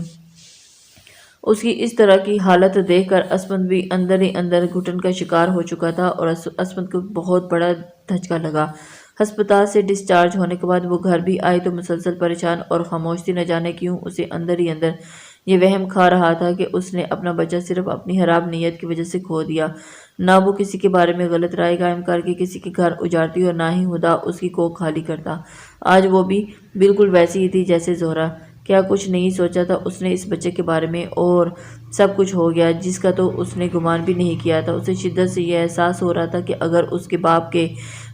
اس کی اس طرح کی حالت دیکھ کر عصمت بھی اندر ہی اندر گھٹن کا شکار ہو چکا تھا اور عصمت کو بہت بڑا دھچکا لگا۔ ہسپتال سے ڈسچارج ہونے کے بعد وہ گھر بھی آئی تو مسلسل پریشان اور خاموش تھی۔ نہ جانے کیوں اسے اندر ہی اندر یہ وہم کھا رہا تھا کہ اس نے اپنا بچہ صرف اپنی خراب نیت کی وجہ سے کھو دیا۔ نہ وہ کسی کے بارے میں غلط رائے قائم کر کے کسی کے گھر اجاڑتی اور نہ ہی خدا اس کی کوکھ خالی کرتا۔ آج وہ بھی بالکل ویسی ہی تھی جیسے زہرا کیا کچھ نہیں سوچا تھا اس نے اس بچے کے بارے میں، اور سب کچھ ہو گیا جس کا تو اس نے گمان بھی نہیں کیا تھا۔ اسے شدت سے یہ احساس ہو رہا تھا کہ اگر اس کے باپ کے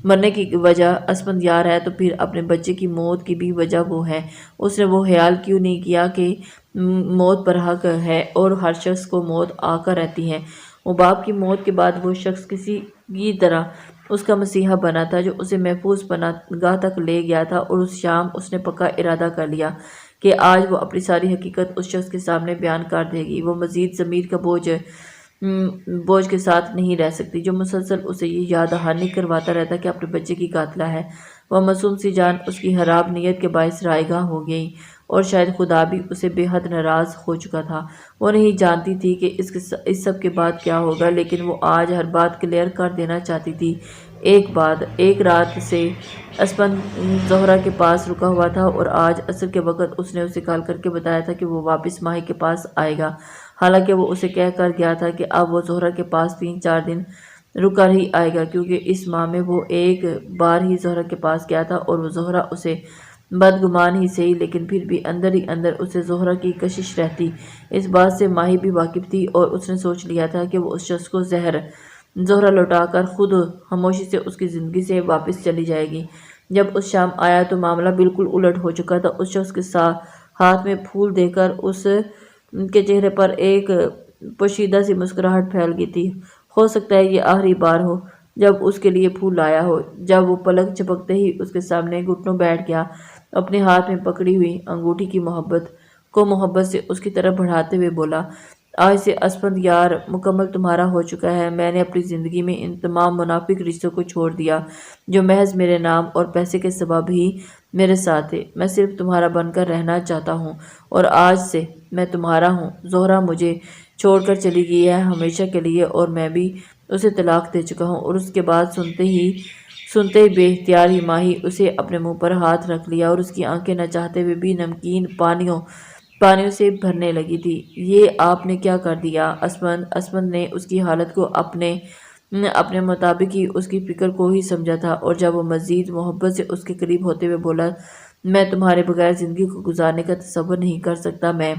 مرنے کی وجہ اسفندیار ہے تو پھر اپنے بچے کی موت کی بھی وجہ وہ ہے۔ اس نے وہ خیال کیوں نہیں کیا کہ موت برحق ہے اور ہر شخص کو موت آ کر رہتی ہے۔ وہ باپ کی موت کے بعد وہ شخص کسی کی طرح اس کا مسیحا بنا تھا جو اسے محفوظ پناہ گاہ تک لے گیا تھا، اور اس شام اس نے پکا ارادہ کر لیا کہ آج وہ اپنی ساری حقیقت اس شخص کے سامنے بیان کر دے گی۔ وہ مزید ضمیر کا بوجھ کے ساتھ نہیں رہ سکتی جو مسلسل اسے یہ یاد دہانی کرواتا رہتا کہ اپنے بچے کی قاتلہ ہے۔ وہ معصوم سی جان اس کی خراب نیت کے باعث رائے گاں ہو گئی، اور شاید خدا بھی اسے بے حد ناراض ہو چکا تھا۔ وہ نہیں جانتی تھی کہ اس سب کے بعد کیا ہوگا، لیکن وہ آج ہر بات کلیئر کر دینا چاہتی تھی۔ ایک رات سے اسپند زہرا کے پاس رکا ہوا تھا، اور آج عصر کے وقت اس نے اسے کال کر کے بتایا تھا کہ وہ واپس ماہی کے پاس آئے گا، حالانکہ وہ اسے کہہ کر گیا تھا کہ اب وہ زہرا کے پاس 3-4 دن رک کر ہی آئے گا، کیونکہ اس ماہ میں وہ ایک بار ہی زہرا کے پاس گیا تھا، اور وہ زہرا اسے بدگمان ہی صحیح لیکن پھر بھی اندر ہی اندر اسے زہرا کی کشش رہتی۔ اس بات سے ماہی بھی واقف تھی، اور اس نے سوچ لیا تھا کہ وہ اس شخص کو زہرا لوٹا کر خود خاموشی سے اس کی زندگی سے واپس چلی جائے گی۔ جب اس شام آیا تو معاملہ بالکل الٹ ہو چکا تھا۔ اس شخص کے ہاتھ میں پھول دیکھ کر اس کے چہرے پر ایک پوشیدہ سی مسکراہٹ پھیل گئی تھی۔ ہو سکتا ہے یہ آخری بار ہو جب اس کے لیے پھول لایا ہو۔ جب وہ پلک جھپکتے ہی اس کے سامنے گھٹنوں بیٹھ گیا، اپنے ہاتھ میں پکڑی ہوئی انگوٹھی کی محبت سے اس کی طرف بڑھاتے ہوئے بولا، آج سے اسپند یار مکمل تمہارا ہو چکا ہے۔ میں نے اپنی زندگی میں ان تمام منافق رشتوں کو چھوڑ دیا جو محض میرے نام اور پیسے کے سبب ہی میرے ساتھ تھے۔ میں صرف تمہارا بن کر رہنا چاہتا ہوں، اور آج سے میں تمہارا ہوں۔ زہرا مجھے چھوڑ کر چلی گئی ہے ہمیشہ کے لیے، اور میں بھی اسے طلاق دے چکا ہوں۔ اور اس کے بعد سنتے ہی بے اختیار ہی ماہی اسے اپنے منہ پر ہاتھ رکھ لیا، اور اس کی آنکھیں نہ چاہتے ہوئے بھی نمکین پانیوں سے بھرنے لگی تھی۔ یہ آپ نے کیا کر دیا اسپند نے اس کی حالت کو اپنے مطابق ہی اس کی فکر کو ہی سمجھا تھا، اور جب وہ مزید محبت سے اس کے قریب ہوتے ہوئے بولا، میں تمہارے بغیر زندگی کو گزارنے کا تصور نہیں کر سکتا۔ میں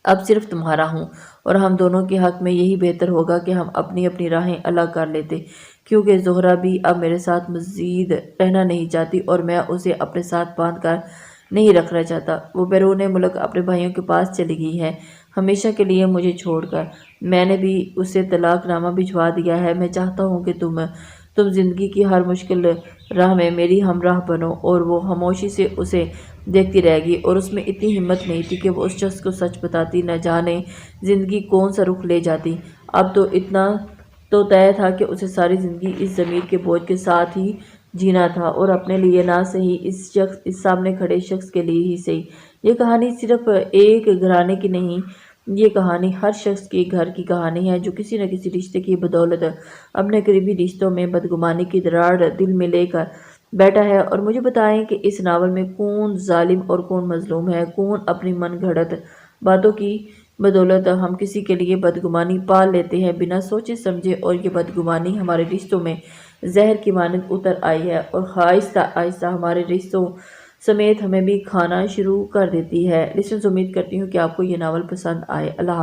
اب صرف تمہارا ہوں، اور ہم دونوں کے حق میں یہی بہتر ہوگا کہ ہم اپنی راہیں الگ کر لیتے، کیونکہ زہرا بھی اب میرے ساتھ مزید رہنا نہیں چاہتی، اور میں اسے اپنے ساتھ باندھ کر نہیں رکھنا چاہتا۔ وہ بیرون ملک اپنے بھائیوں کے پاس چلی گئی ہے، ہمیشہ کے لیے مجھے چھوڑ کر۔ میں نے بھی اسے طلاق نامہ بھجوا دیا ہے۔ میں چاہتا ہوں کہ تم زندگی کی ہر مشکل راہ میں میری ہمراہ بنو۔ اور وہ خاموشی سے اسے دیکھتی رہ گئی، اور اس میں اتنی ہمت نہیں تھی کہ وہ اس شخص کو سچ بتاتی، نہ جانے زندگی کون سا رخ لے جاتی۔ اب تو اتنا تو طے تھا کہ اسے ساری زندگی اس ضمیر کے بوجھ کے ساتھ ہی جینا تھا، اور اپنے لیے نہ صحیح اس سامنے کھڑے شخص کے لیے ہی صحیح۔ یہ کہانی صرف ایک گھرانے کی نہیں، یہ کہانی ہر شخص کے گھر کی کہانی ہے جو کسی نہ کسی رشتے کی بدولت اپنے قریبی رشتوں میں بدگمانی کی دراڑ دل میں لے کر بیٹھا ہے۔ اور مجھے بتائیں کہ اس ناول میں کون ظالم اور کون مظلوم ہے، کون اپنی من گھڑت باتوں کی بدولت ہم کسی کے لیے بدگمانی پال لیتے ہیں بنا سوچے سمجھے، اور یہ بدگمانی ہمارے رشتوں میں زہر کی مانند اتر آئی ہے، اور آہستہ آہستہ ہمارے رشتوں سمیت ہمیں بھی کھانا شروع کر دیتی ہے۔ لسنرز، امید کرتی ہوں کہ آپ کو یہ ناول پسند آئے۔ اللہ حافظ۔